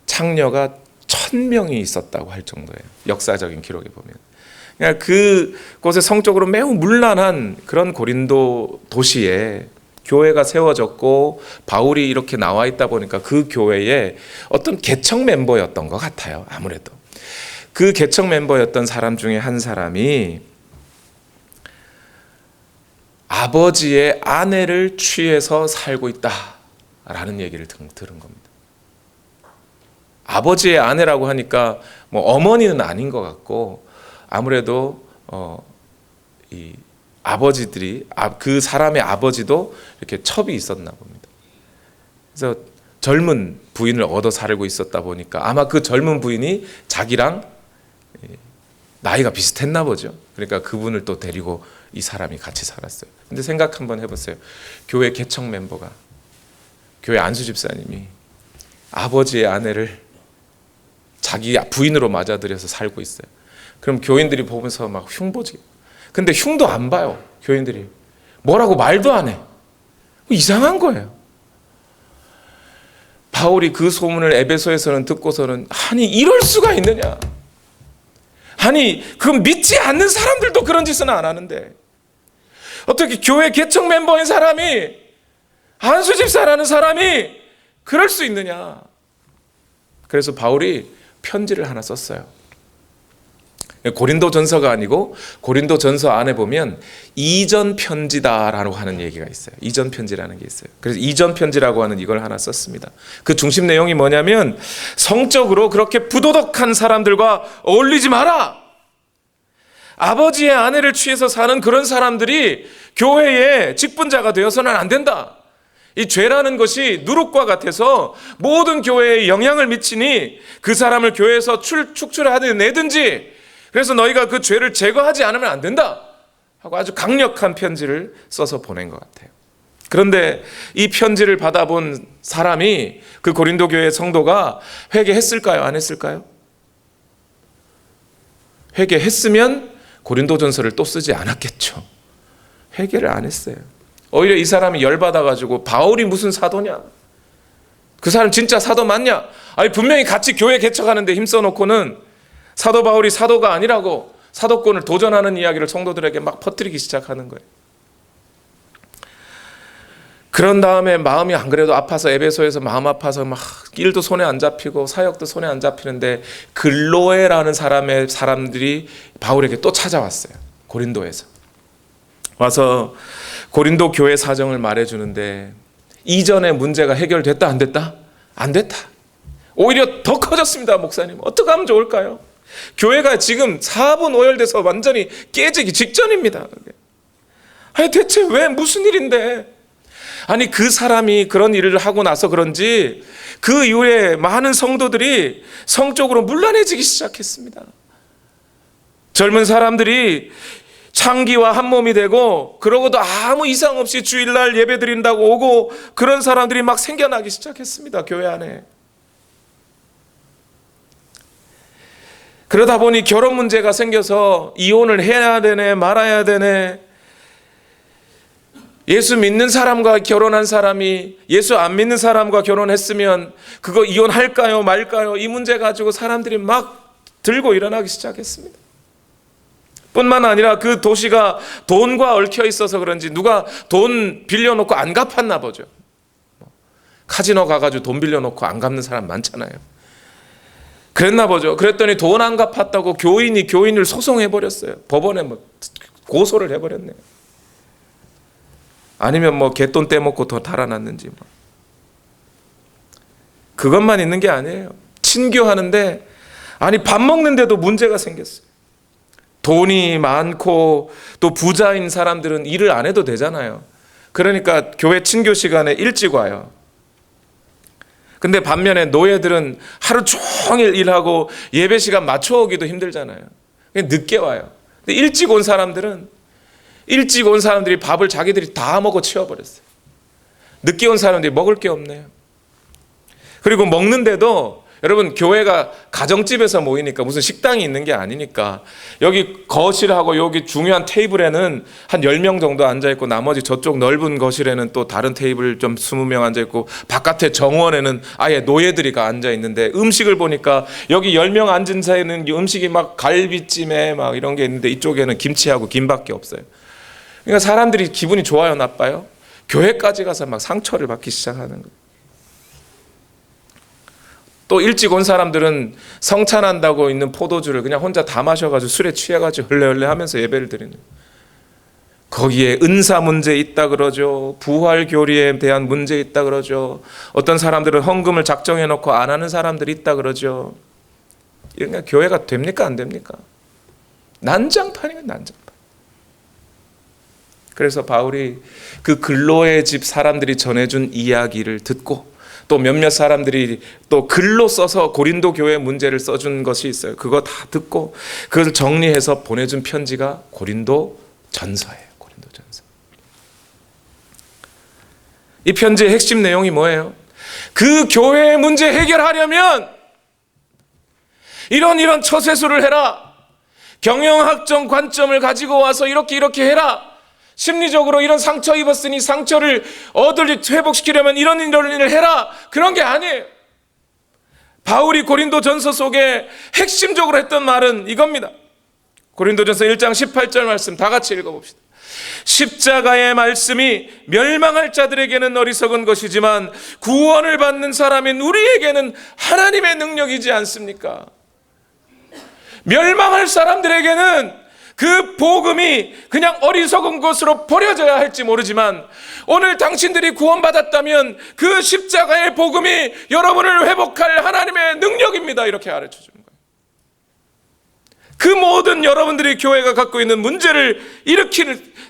창녀가 1000명이 있었다고 할 정도예요. 역사적인 기록에 보면. 그냥 그곳에 성적으로 매우 문란한 그런 고린도 도시에 교회가 세워졌고 바울이 이렇게 나와 있다 보니까 그 교회에 어떤 개척 멤버였던 것 같아요. 아무래도 그 개척 멤버였던 사람 중에 한 사람이 아버지의 아내를 취해서 살고 있다라는 얘기를 들은 겁니다. 아버지의 아내라고 하니까 어머니는 아닌 것 같고, 아무래도 이 아버지들이 그 사람의 아버지도 이렇게 첩이 있었나 봅니다. 그래서 젊은 부인을 얻어 살고 있었다 보니까 아마 그 젊은 부인이 자기랑 나이가 비슷했나 보죠. 그러니까 그분을 또 데리고 이 사람이 같이 살았어요. 근데 생각 한번 해보세요. 교회 개척 멤버가, 교회 안수 집사님이 아버지의 아내를 자기 부인으로 맞아들여서 살고 있어요. 그럼 교인들이 보면서 막 흉보지. 근데 흉도 안 봐요. 교인들이 뭐라고 말도 안 해. 이상한 거예요. 바울이 그 소문을 에베소에서는 듣고서는, 아니 이럴 수가 있느냐, 아니 그건 믿지 않는 사람들도 그런 짓은 안 하는데 어떻게 교회 개척 멤버인 사람이, 안수 집사라는 사람이 그럴 수 있느냐. 그래서 바울이 편지를 하나 썼어요. 고린도 전서가 아니고 고린도 전서 안에 보면 이전 편지다라고 하는 얘기가 있어요. 이전 편지라는 게 있어요. 그래서 이전 편지라고 하는 이걸 하나 썼습니다. 그 중심 내용이 뭐냐면, 성적으로 그렇게 부도덕한 사람들과 어울리지 마라. 아버지의 아내를 취해서 사는 그런 사람들이 교회의 직분자가 되어서는 안 된다. 이 죄라는 것이 누룩과 같아서 모든 교회에 영향을 미치니 그 사람을 교회에서 축출하든 내든지, 그래서 너희가 그 죄를 제거하지 않으면 안 된다 하고 아주 강력한 편지를 써서 보낸 것 같아요. 그런데 이 편지를 받아본 사람이, 그 고린도 교회 성도가 회개했을까요? 안 했을까요? 회개했으면 고린도전서를 또 쓰지 않았겠죠. 회개를 안 했어요. 오히려 이 사람이 열받아가지고, 바울이 무슨 사도냐? 그 사람 진짜 사도 맞냐? 아니 분명히 같이 교회 개척하는데 힘써놓고는 사도 바울이 사도가 아니라고 사도권을 도전하는 이야기를 성도들에게 막 퍼뜨리기 시작하는 거예요. 그런 다음에 마음이 안 그래도 아파서, 에베소에서 마음 아파서 막 일도 손에 안 잡히고 사역도 손에 안 잡히는데, 글로에라는 사람들이 바울에게 또 찾아왔어요. 고린도에서 와서 고린도 교회 사정을 말해주는데, 이전에 문제가 해결됐다 안 됐다? 안 됐다. 오히려 더 커졌습니다. 목사님 어떻게 하면 좋을까요? 교회가 지금 사분 오열돼서 완전히 깨지기 직전입니다. 아니 대체 왜 무슨 일인데? 아니 그 사람이 그런 일을 하고 나서 그런지 그 이후에 많은 성도들이 성적으로 문란해지기 시작했습니다. 젊은 사람들이 창기와 한 몸이 되고, 그러고도 아무 이상 없이 주일날 예배 드린다고 오고, 그런 사람들이 막 생겨나기 시작했습니다, 교회 안에. 그러다 보니 결혼 문제가 생겨서 이혼을 해야 되네 말아야 되네, 예수 믿는 사람과 결혼한 사람이 예수 안 믿는 사람과 결혼했으면 그거 이혼할까요 말까요, 이 문제 가지고 사람들이 막 들고 일어나기 시작했습니다. 뿐만 아니라 그 도시가 돈과 얽혀 있어서 그런지 누가 돈 빌려놓고 안 갚았나 보죠. 카지노 가가지고 돈 빌려놓고 안 갚는 사람 많잖아요. 그랬나 보죠. 그랬더니 돈 안 갚았다고 교인이 교인을 소송해버렸어요. 법원에 뭐 고소를 해버렸네요. 아니면 뭐 갯돈 떼먹고 더 달아났는지 뭐. 그것만 있는 게 아니에요. 친교하는데 아니 밥 먹는데도 문제가 생겼어요. 돈이 많고 또 부자인 사람들은 일을 안 해도 되잖아요. 그러니까 교회 친교 시간에 일찍 와요. 근데 반면에 노예들은 하루 종일 일하고 예배 시간 맞춰 오기도 힘들잖아요. 그냥 늦게 와요. 근데 일찍 온 사람들이 밥을 자기들이 다 먹어 치워버렸어요. 늦게 온 사람들이 먹을 게 없네요. 그리고 먹는데도 여러분 교회가 가정집에서 모이니까 무슨 식당이 있는 게 아니니까 여기 거실하고 여기 중요한 테이블에는 한 10명 정도 앉아있고 나머지 저쪽 넓은 거실에는 또 다른 테이블 좀 20명 앉아있고 바깥에 정원에는 아예 노예들이 앉아있는데 음식을 보니까 여기 10명 앉은 사이에는 음식이 막 갈비찜에 막 이런 게 있는데 이쪽에는 김치하고 김밖에 없어요. 그러니까 사람들이 기분이 좋아요 나빠요? 교회까지 가서 막 상처를 받기 시작하는 거예요. 또 일찍 온 사람들은 성찬한다고 있는 포도주를 그냥 혼자 다 마셔가지고 술에 취해가지고 흘레흘레 하면서 예배를 드리는 거예요. 거기에 은사 문제 있다 그러죠. 부활 교리에 대한 문제 있다 그러죠. 어떤 사람들은 헌금을 작정해 놓고 안 하는 사람들이 있다 그러죠. 이런 교회가 됩니까 안 됩니까? 난장판이면 난장판. 그래서 바울이 그 글로의 집 사람들이 전해준 이야기를 듣고 또 몇몇 사람들이 또 글로 써서 고린도 교회 문제를 써준 것이 있어요. 그거 다 듣고 그걸 정리해서 보내준 편지가 고린도 전서예요. 고린도 전서. 이 편지의 핵심 내용이 뭐예요? 그 교회의 문제 해결하려면 이런 처세술을 해라. 경영학적 관점을 가지고 와서 이렇게 해라. 심리적으로 이런 상처 입었으니 상처를 회복시키려면 이런 일을 해라. 그런 게 아니에요. 바울이 고린도전서 속에 핵심적으로 했던 말은 이겁니다. 고린도전서 1장 18절 말씀 다 같이 읽어봅시다. 십자가의 말씀이 멸망할 자들에게는 어리석은 것이지만 구원을 받는 사람인 우리에게는 하나님의 능력이지 않습니까? 멸망할 사람들에게는 그 복음이 그냥 어리석은 것으로 버려져야 할지 모르지만 오늘 당신들이 구원받았다면 그 십자가의 복음이 여러분을 회복할 하나님의 능력입니다. 이렇게 가르쳐주는 거예요. 그 모든 여러분들이 교회가 갖고 있는 문제를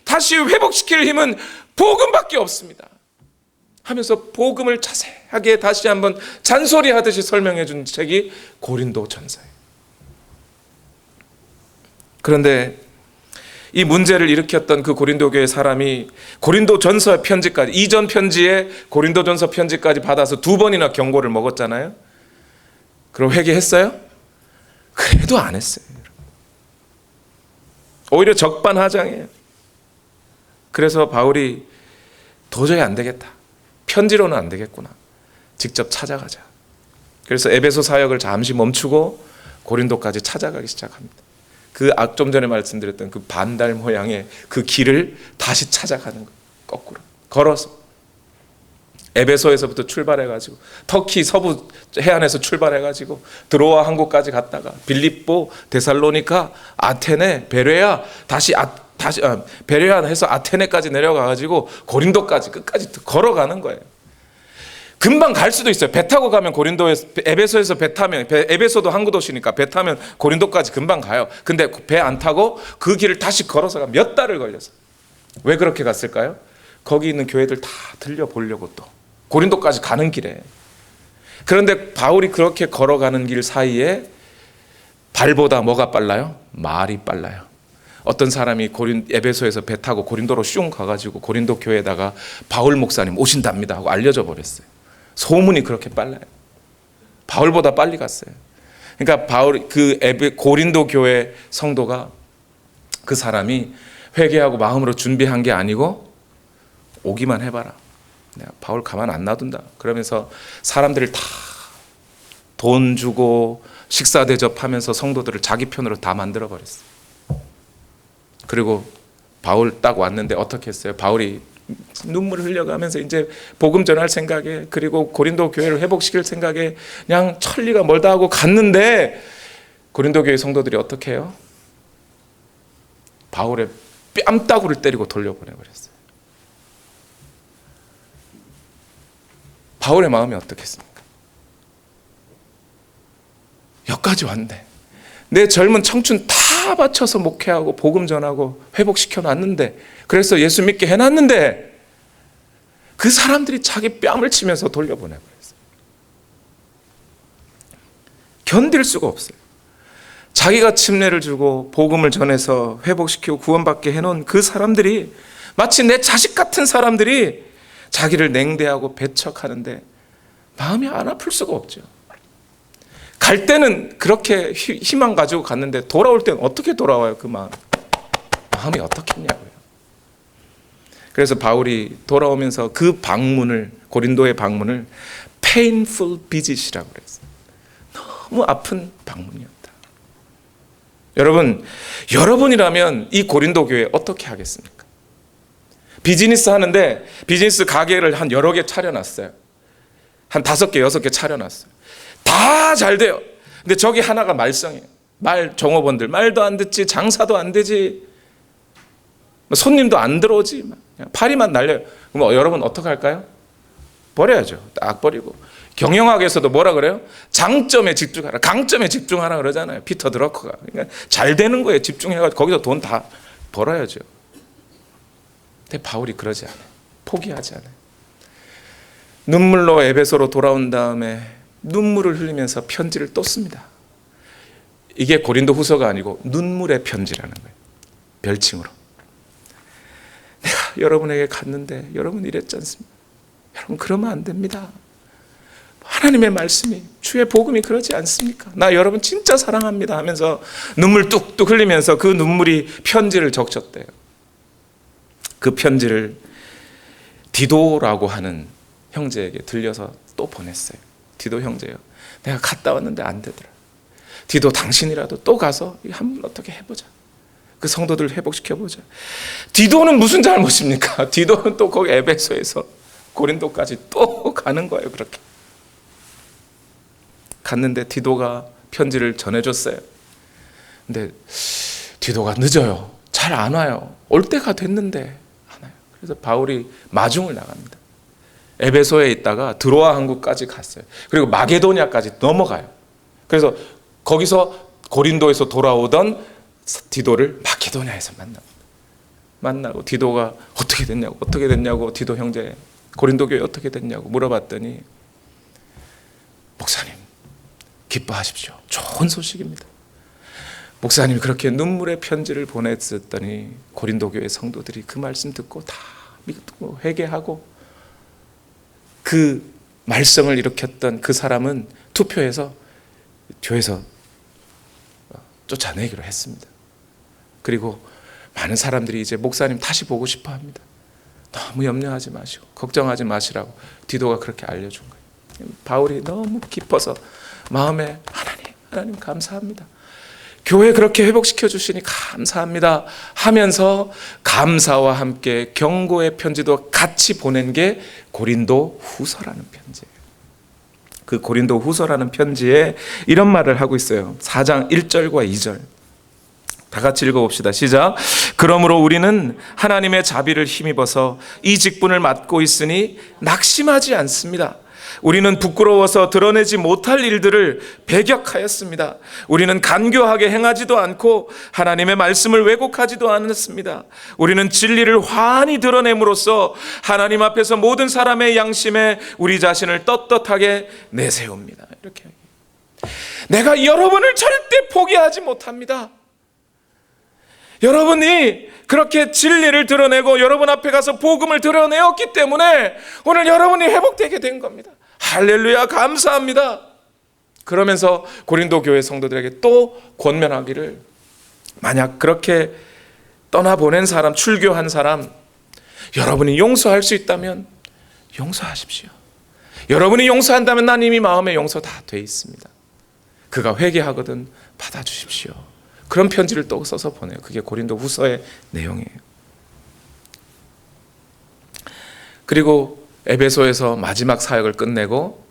다시 회복시킬 힘은 복음밖에 없습니다. 하면서 복음을 자세하게 다시 한번 잔소리하듯이 설명해 준 책이 고린도 전서예요. 그런데 이 문제를 일으켰던 그 고린도 교회 사람이 고린도 전서 편지까지, 이전 편지에 고린도 전서 편지까지 받아서 2번이나 경고를 먹었잖아요. 그럼 회개했어요? 그래도 안 했어요. 오히려 적반하장이에요. 그래서 바울이 도저히 안 되겠다. 편지로는 안 되겠구나. 직접 찾아가자. 그래서 에베소 사역을 잠시 멈추고 고린도까지 찾아가기 시작합니다. 좀 전에 말씀드렸던 그 반달 모양의 그 길을 다시 찾아가는 거예요. 거꾸로 걸어서 에베소에서부터 출발해가지고 터키 서부 해안에서 출발해가지고 드로아 항구까지 갔다가 빌립보, 데살로니카, 아테네, 베레아, 베레아 해서 아테네까지 내려가가지고 고린도까지 끝까지 걸어가는 거예요. 금방 갈 수도 있어요. 배 타고 가면 에베소에서 배 타면, 에베소도 항구 도시니까 배 타면 고린도까지 금방 가요. 근데 배 안 타고 그 길을 다시 걸어서 가 몇 달을 걸려서. 왜 그렇게 갔을까요? 거기 있는 교회들 다 들려보려고, 또 고린도까지 가는 길에. 그런데 바울이 그렇게 걸어가는 길 사이에 발보다 뭐가 빨라요? 말이 빨라요. 어떤 사람이 에베소에서 배 타고 고린도로 슝 가가지고 고린도 교회에다가 바울 목사님 오신답니다 하고 알려져 버렸어요. 소문이 그렇게 빨라요. 바울보다 빨리 갔어요. 그러니까 고린도 교회 성도가, 그 사람이 회개하고 마음으로 준비한 게 아니고 오기만 해봐라, 내가 바울 가만 안 놔둔다 그러면서 사람들을 다 돈 주고 식사 대접하면서 성도들을 자기 편으로 다 만들어 버렸어요. 그리고 바울 딱 왔는데 어떻게 했어요? 바울이 눈물을 흘려가면서 이제 복음 전할 생각에, 그리고 고린도 교회를 회복시킬 생각에 그냥 천리가 멀다 하고 갔는데, 고린도 교회 성도들이 어떻게 해요? 바울의 뺨따구를 때리고 돌려보내버렸어요. 바울의 마음이 어떻겠습니까? 여기까지 왔는데, 내 젊은 청춘 다 바쳐서 목회하고 복음 전하고 회복시켜 놨는데, 그래서 예수 믿게 해놨는데, 그 사람들이 자기 뺨을 치면서 돌려보내버렸어요. 견딜 수가 없어요. 자기가 침례를 주고 복음을 전해서 회복시키고 구원받게 해놓은 그 사람들이, 마치 내 자식 같은 사람들이 자기를 냉대하고 배척하는데 마음이 안 아플 수가 없죠. 갈 때는 그렇게 희망 가지고 갔는데 돌아올 때는 어떻게 돌아와요? 그 마음이 어떻겠냐고요. 그래서 바울이 돌아오면서 그 방문을, 고린도의 방문을 painful visit이라고 그랬어요. 너무 아픈 방문이었다. 여러분이라면 이 고린도 교회 어떻게 하겠습니까? 비즈니스 하는데 비즈니스 가게를 한 여러 개 차려놨어요. 한 5개, 6개 차려놨어요. 다 잘 돼요. 근데 저기 하나가 말썽이에요. 종업원들 말도 안 듣지, 장사도 안 되지, 손님도 안 들어오지, 그냥 파리만 날려요. 그럼 여러분 어떻게 할까요? 버려야죠. 딱 버리고. 경영학에서도 뭐라 그래요? 장점에 집중하라, 강점에 집중하라 그러잖아요. 피터 드러커가. 그러니까 잘 되는 거에 집중해가지고 거기서 돈 다 벌어야죠. 근데 바울이 그러지 않아요. 포기하지 않아요. 눈물로 에베소로 돌아온 다음에 눈물을 흘리면서 편지를 또 씁니다. 이게 고린도 후서가 아니고 눈물의 편지라는 거예요. 별칭으로. 내가 여러분에게 갔는데 여러분 이랬지 않습니까? 여러분 그러면 안 됩니다. 하나님의 말씀이, 주의 복음이 그러지 않습니까? 나 여러분 진짜 사랑합니다 하면서 눈물 뚝뚝 흘리면서 그 눈물이 편지를 적셨대요. 그 편지를 디도라고 하는 형제에게 들려서 또 보냈어요. 디도 형제요, 내가 갔다 왔는데 안 되더라. 디도 당신이라도 또 가서 한번 어떻게 해보자. 그 성도들 회복시켜보자. 디도는 무슨 잘못입니까? 디도는 또 거기 에베소에서 고린도까지 또 가는 거예요. 그렇게 갔는데 디도가 편지를 전해줬어요. 근데 디도가 늦어요. 잘 안 와요. 올 때가 됐는데 안 와요. 그래서 바울이 마중을 나갑니다. 에베소에 있다가 드로아 항구까지 갔어요. 그리고 마게도냐까지 넘어가요. 그래서 거기서 고린도에서 돌아오던 디도를 마게도냐에서 만나고 디도가 어떻게 됐냐고 디도 형제, 고린도 교회 어떻게 됐냐고 물어봤더니, 목사님 기뻐하십시오. 좋은 소식입니다. 목사님이 그렇게 눈물의 편지를 보냈었더니 고린도 교회 성도들이 그 말씀 듣고 다 믿고 회개하고, 그 말썽을 일으켰던 그 사람은 투표해서 교회에서 쫓아내기로 했습니다. 그리고 많은 사람들이 이제 목사님 다시 보고 싶어 합니다. 너무 염려하지 마시고 걱정하지 마시라고 디도가 그렇게 알려준 거예요. 바울이 너무 기뻐서 마음에 하나님 감사합니다. 교회 그렇게 회복시켜 주시니 감사합니다 하면서 감사와 함께 경고의 편지도 같이 보낸 게 고린도 후서라는 편지예요. 그 고린도 후서라는 편지에 이런 말을 하고 있어요. 4장 1절과 2절 다 같이 읽어봅시다. 시작. 그러므로 우리는 하나님의 자비를 힘입어서 이 직분을 맡고 있으니 낙심하지 않습니다. 우리는 부끄러워서 드러내지 못할 일들을 배격하였습니다. 우리는 간교하게 행하지도 않고 하나님의 말씀을 왜곡하지도 않았습니다. 우리는 진리를 환히 드러냄으로써 하나님 앞에서 모든 사람의 양심에 우리 자신을 떳떳하게 내세웁니다. 이렇게 내가 여러분을 절대 포기하지 못합니다. 여러분이 그렇게 진리를 드러내고 여러분 앞에 가서 복음을 드러내었기 때문에 오늘 여러분이 회복되게 된 겁니다. 할렐루야, 감사합니다. 그러면서 고린도 교회 성도들에게 또 권면하기를, 만약 그렇게 떠나보낸 사람, 출교한 사람, 여러분이 용서할 수 있다면 용서하십시오. 여러분이 용서한다면 난 이미 마음에 용서 다 돼 있습니다. 그가 회개하거든 받아주십시오. 그런 편지를 또 써서 보내요. 그게 고린도 후서의 내용이에요. 그리고 에베소에서 마지막 사역을 끝내고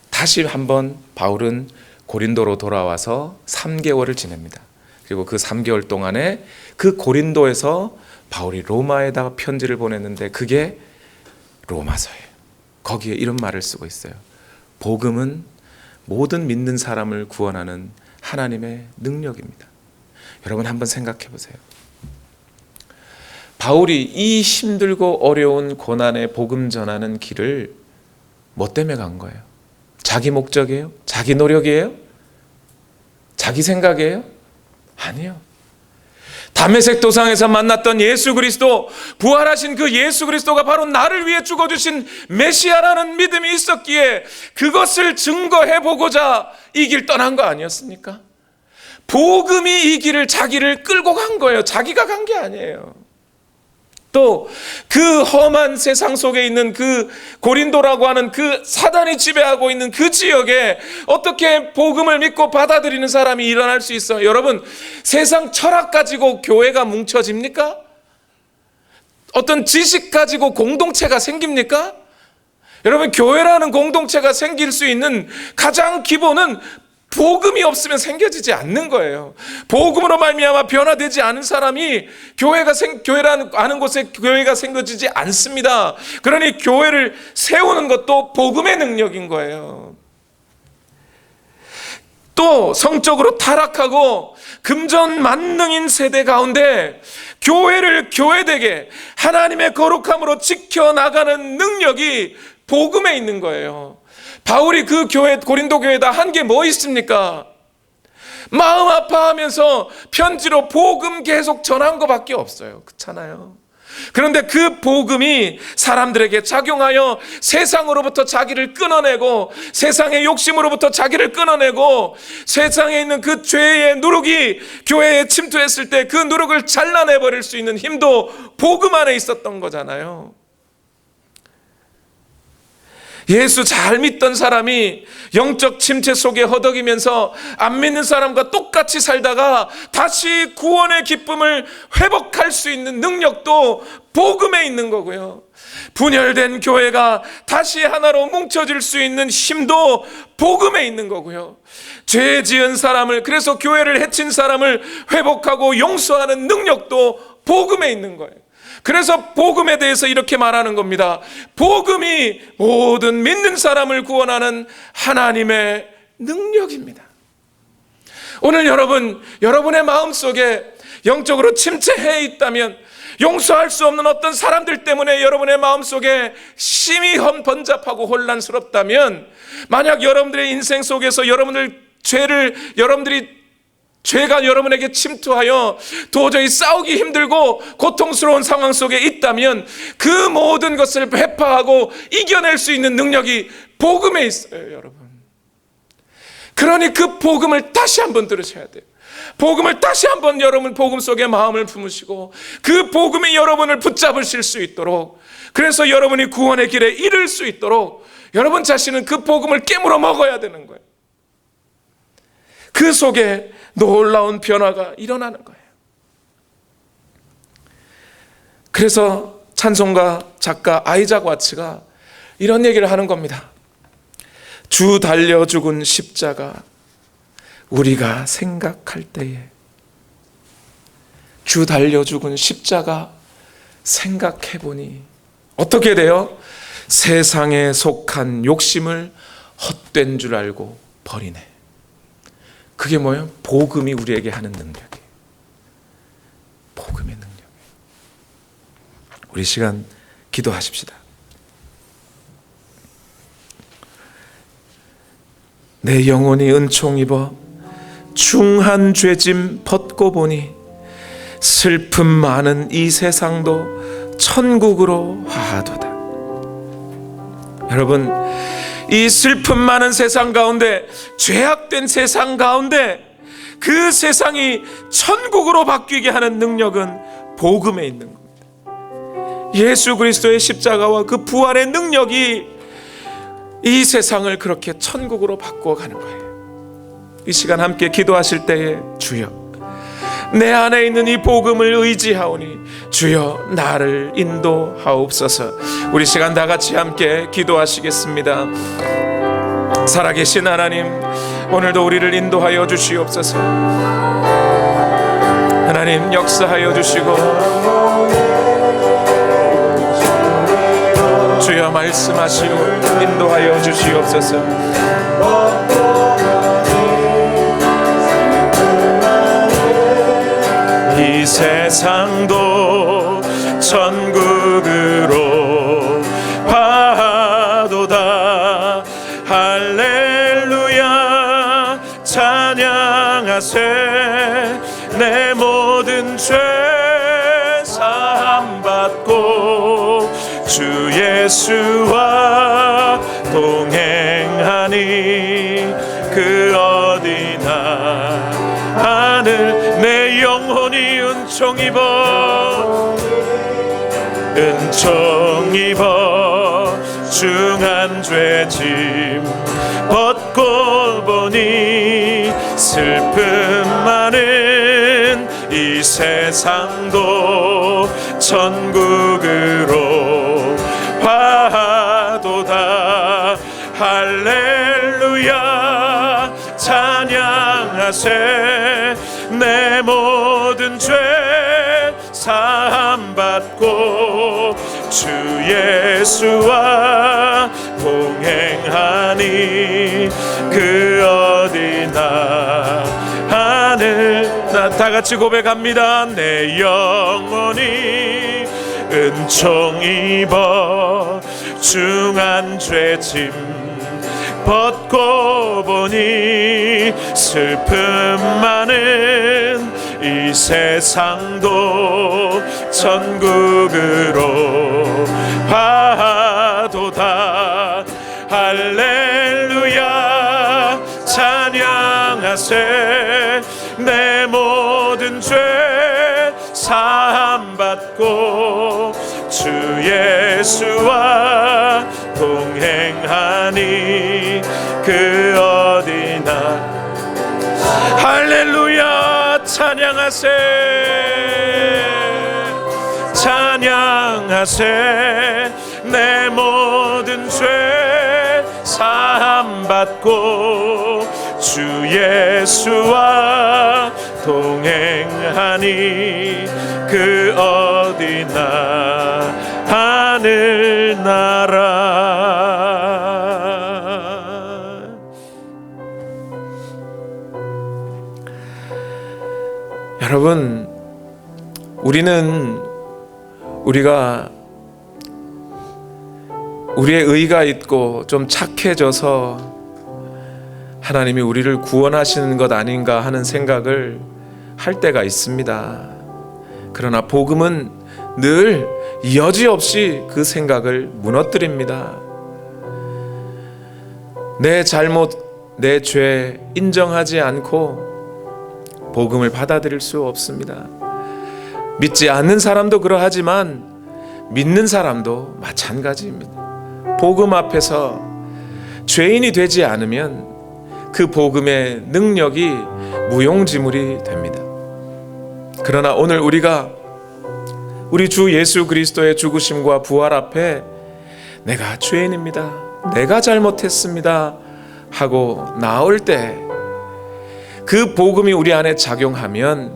다시 한번 바울은 고린도로 돌아와서 3개월을 지냅니다. 그리고 그 3개월 동안에 그 고린도에서 바울이 로마에다가 편지를 보냈는데 그게 로마서예요. 거기에 이런 말을 쓰고 있어요. 복음은 모든 믿는 사람을 구원하는 하나님의 능력입니다. 여러분 한번 생각해 보세요. 바울이 이 힘들고 어려운 고난의 복음 전하는 길을 뭐 때문에 간 거예요? 자기 목적이에요? 자기 노력이에요? 자기 생각이에요? 아니요. 다메섹 도상에서 만났던 예수 그리스도, 부활하신 그 예수 그리스도가 바로 나를 위해 죽어주신 메시아라는 믿음이 있었기에 그것을 증거해 보고자 이 길 떠난 거 아니었습니까? 복음이 이 길을, 자기를 끌고 간 거예요. 자기가 간 게 아니에요. 또 그 험한 세상 속에 있는 그 고린도라고 하는 그 사단이 지배하고 있는 그 지역에 어떻게 복음을 믿고 받아들이는 사람이 일어날 수 있어요? 여러분, 세상 철학 가지고 교회가 뭉쳐집니까? 어떤 지식 가지고 공동체가 생깁니까? 여러분, 교회라는 공동체가 생길 수 있는 가장 기본은 복음이 없으면 생겨지지 않는 거예요. 복음으로 말미암아 변화되지 않은 사람이 교회라는 아는 곳에 교회가 생겨지지 않습니다. 그러니 교회를 세우는 것도 복음의 능력인 거예요. 또 성적으로 타락하고 금전 만능인 세대 가운데 교회를 교회되게 하나님의 거룩함으로 지켜나가는 능력이 복음에 있는 거예요. 바울이 그 교회, 고린도 교회에다 한 게 뭐 있습니까? 마음 아파하면서 편지로 복음 계속 전한 것밖에 없어요. 그렇잖아요. 그런데 그 복음이 사람들에게 작용하여 세상으로부터 자기를 끊어내고, 세상의 욕심으로부터 자기를 끊어내고, 세상에 있는 그 죄의 누룩이 교회에 침투했을 때 그 누룩을 잘라내버릴 수 있는 힘도 복음 안에 있었던 거잖아요. 예수 잘 믿던 사람이 영적 침체 속에 허덕이면서 안 믿는 사람과 똑같이 살다가 다시 구원의 기쁨을 회복할 수 있는 능력도 복음에 있는 거고요. 분열된 교회가 다시 하나로 뭉쳐질 수 있는 힘도 복음에 있는 거고요. 죄 지은 사람을, 그래서 교회를 해친 사람을 회복하고 용서하는 능력도 복음에 있는 거예요. 그래서 복음에 대해서 이렇게 말하는 겁니다. 복음이 모든 믿는 사람을 구원하는 하나님의 능력입니다. 오늘 여러분의 마음속에 영적으로 침체해 있다면, 용서할 수 없는 어떤 사람들 때문에 여러분의 마음속에 심히 번잡하고 혼란스럽다면, 만약 여러분들의 인생 속에서 죄가 여러분에게 침투하여 도저히 싸우기 힘들고 고통스러운 상황 속에 있다면 그 모든 것을 회파하고 이겨낼 수 있는 능력이 복음에 있어요, 여러분. 그러니 그 복음을 다시 한번 들으셔야 돼요. 복음을 다시 한번 여러분 복음 속에 마음을 품으시고 그 복음이 여러분을 붙잡으실 수 있도록, 그래서 여러분이 구원의 길에 이를 수 있도록 여러분 자신은 그 복음을 깨물어 먹어야 되는 거예요. 그 속에 놀라운 변화가 일어나는 거예요. 그래서 찬송가 작가 아이작 와츠가 이런 얘기를 하는 겁니다. 주 달려 죽은 십자가 우리가 생각할 때에, 주 달려 죽은 십자가 생각해보니 어떻게 돼요? 세상에 속한 욕심을 헛된 줄 알고 버리네. 그게 뭐예요? 복음이 우리에게 하는 능력이에요. 복음의 능력. 우리 시간 기도하십시다. 내 영혼이 은총 입어 중한 죄짐 벗고 보니 슬픔 많은 이 세상도 천국으로 화하도다. 여러분, 이 슬픔 많은 세상 가운데, 죄악된 세상 가운데 그 세상이 천국으로 바뀌게 하는 능력은 복음에 있는 겁니다. 예수 그리스도의 십자가와 그 부활의 능력이 이 세상을 그렇게 천국으로 바꾸어 가는 거예요. 이 시간 함께 기도하실 때에 주여, 내 안에 있는 이 복음을 의지하오니 주여 나를 인도하옵소서. 우리 시간 다 같이 함께 기도하시겠습니다. 살아계신 하나님, 오늘도 우리를 인도하여 주시옵소서. 하나님 역사하여 주시고 주여 말씀하시고 인도하여 주시옵소서. 이 세상도 천국으로 화도다. 할렐루야 찬양하세. 내 모든 죄 사함받고 주 예수와 동행하니 그 어디나 하늘. 내 영혼이 은총 입어 중한 죄짐 벗고 보니 슬픔 많은 이 세상도 천국으로 화도다. 할렐루야 찬양하세. 내 모든 죄 사함받고 주 예수와 동행하니 그 어디나 하늘. 다 같이 고백합니다. 내 영혼이 은총 입어 중한 죄짐 벗고 보니 슬픔 많은 이 세상도 천국으로 화도다. 할렐루야 찬양하세. 내 모든 죄 사함받고 주 예수와 동행하니 그 어디나. 할렐루야 찬양하세. 찬양하세. 내 모든 죄 사함받고 주 예수와 동행하니 그 어디나 하늘나라. 여러분, 우리가 우리의 의가 있고 좀 착해져서 하나님이 우리를 구원하시는 것 아닌가 하는 생각을 할 때가 있습니다. 그러나 복음은 늘 여지없이 그 생각을 무너뜨립니다. 내 잘못, 내 죄 인정하지 않고 복음을 받아들일 수 없습니다. 믿지 않는 사람도 그러하지만 믿는 사람도 마찬가지입니다. 복음 앞에서 죄인이 되지 않으면 그 복음의 능력이 무용지물이 됩니다. 그러나 오늘 우리가 우리 주 예수 그리스도의 죽으심과 부활 앞에 내가 죄인입니다, 내가 잘못했습니다 하고 나올 때 그 복음이 우리 안에 작용하면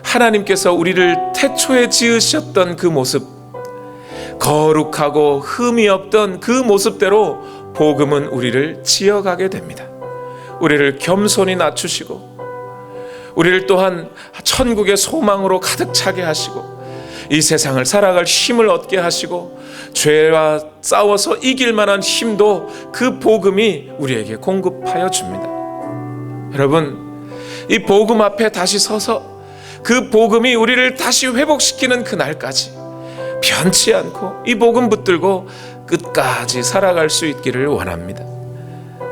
하나님께서 우리를 태초에 지으셨던 그 모습, 거룩하고 흠이 없던 그 모습대로 복음은 우리를 지어가게 됩니다. 우리를 겸손히 낮추시고 우리를 또한 천국의 소망으로 가득 차게 하시고 이 세상을 살아갈 힘을 얻게 하시고 죄와 싸워서 이길 만한 힘도 그 복음이 우리에게 공급하여 줍니다. 여러분, 이 복음 앞에 다시 서서 그 복음이 우리를 다시 회복시키는 그날까지 변치 않고 이 복음 붙들고 끝까지 살아갈 수 있기를 원합니다.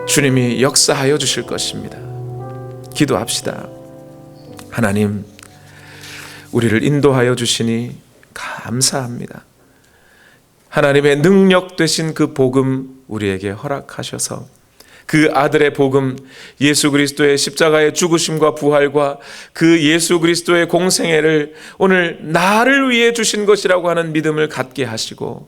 주님이 역사하여 주실 것입니다. 기도합시다. 하나님, 우리를 인도하여 주시니 감사합니다. 하나님의 능력 되신 그 복음 우리에게 허락하셔서 그 아들의 복음, 예수 그리스도의 십자가의 죽으심과 부활과 그 예수 그리스도의 공생애를 오늘 나를 위해 주신 것이라고 하는 믿음을 갖게 하시고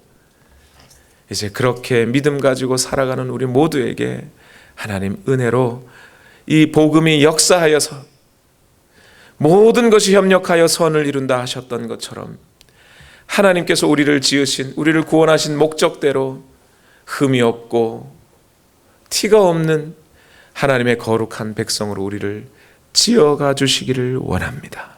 이제 그렇게 믿음 가지고 살아가는 우리 모두에게 하나님 은혜로 이 복음이 역사하여서 모든 것이 협력하여 선을 이룬다 하셨던 것처럼 하나님께서 우리를 지으신, 우리를 구원하신 목적대로 흠이 없고 티가 없는 하나님의 거룩한 백성으로 우리를 지어가 주시기를 원합니다.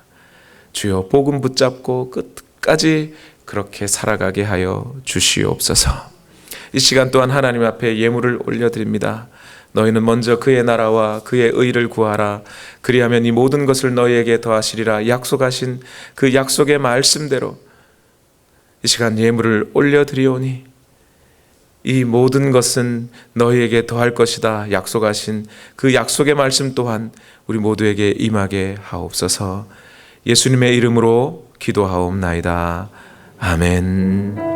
주여, 복음 붙잡고 끝까지 그렇게 살아가게 하여 주시옵소서. 이 시간 또한 하나님 앞에 예물을 올려드립니다. 너희는 먼저 그의 나라와 그의 의를 구하라. 그리하면 이 모든 것을 너희에게 더하시리라. 약속하신 그 약속의 말씀대로 이 시간 예물을 올려드리오니 이 모든 것은 너희에게 더할 것이다 약속하신 그 약속의 말씀 또한 우리 모두에게 임하게 하옵소서. 예수님의 이름으로 기도하옵나이다. 아멘.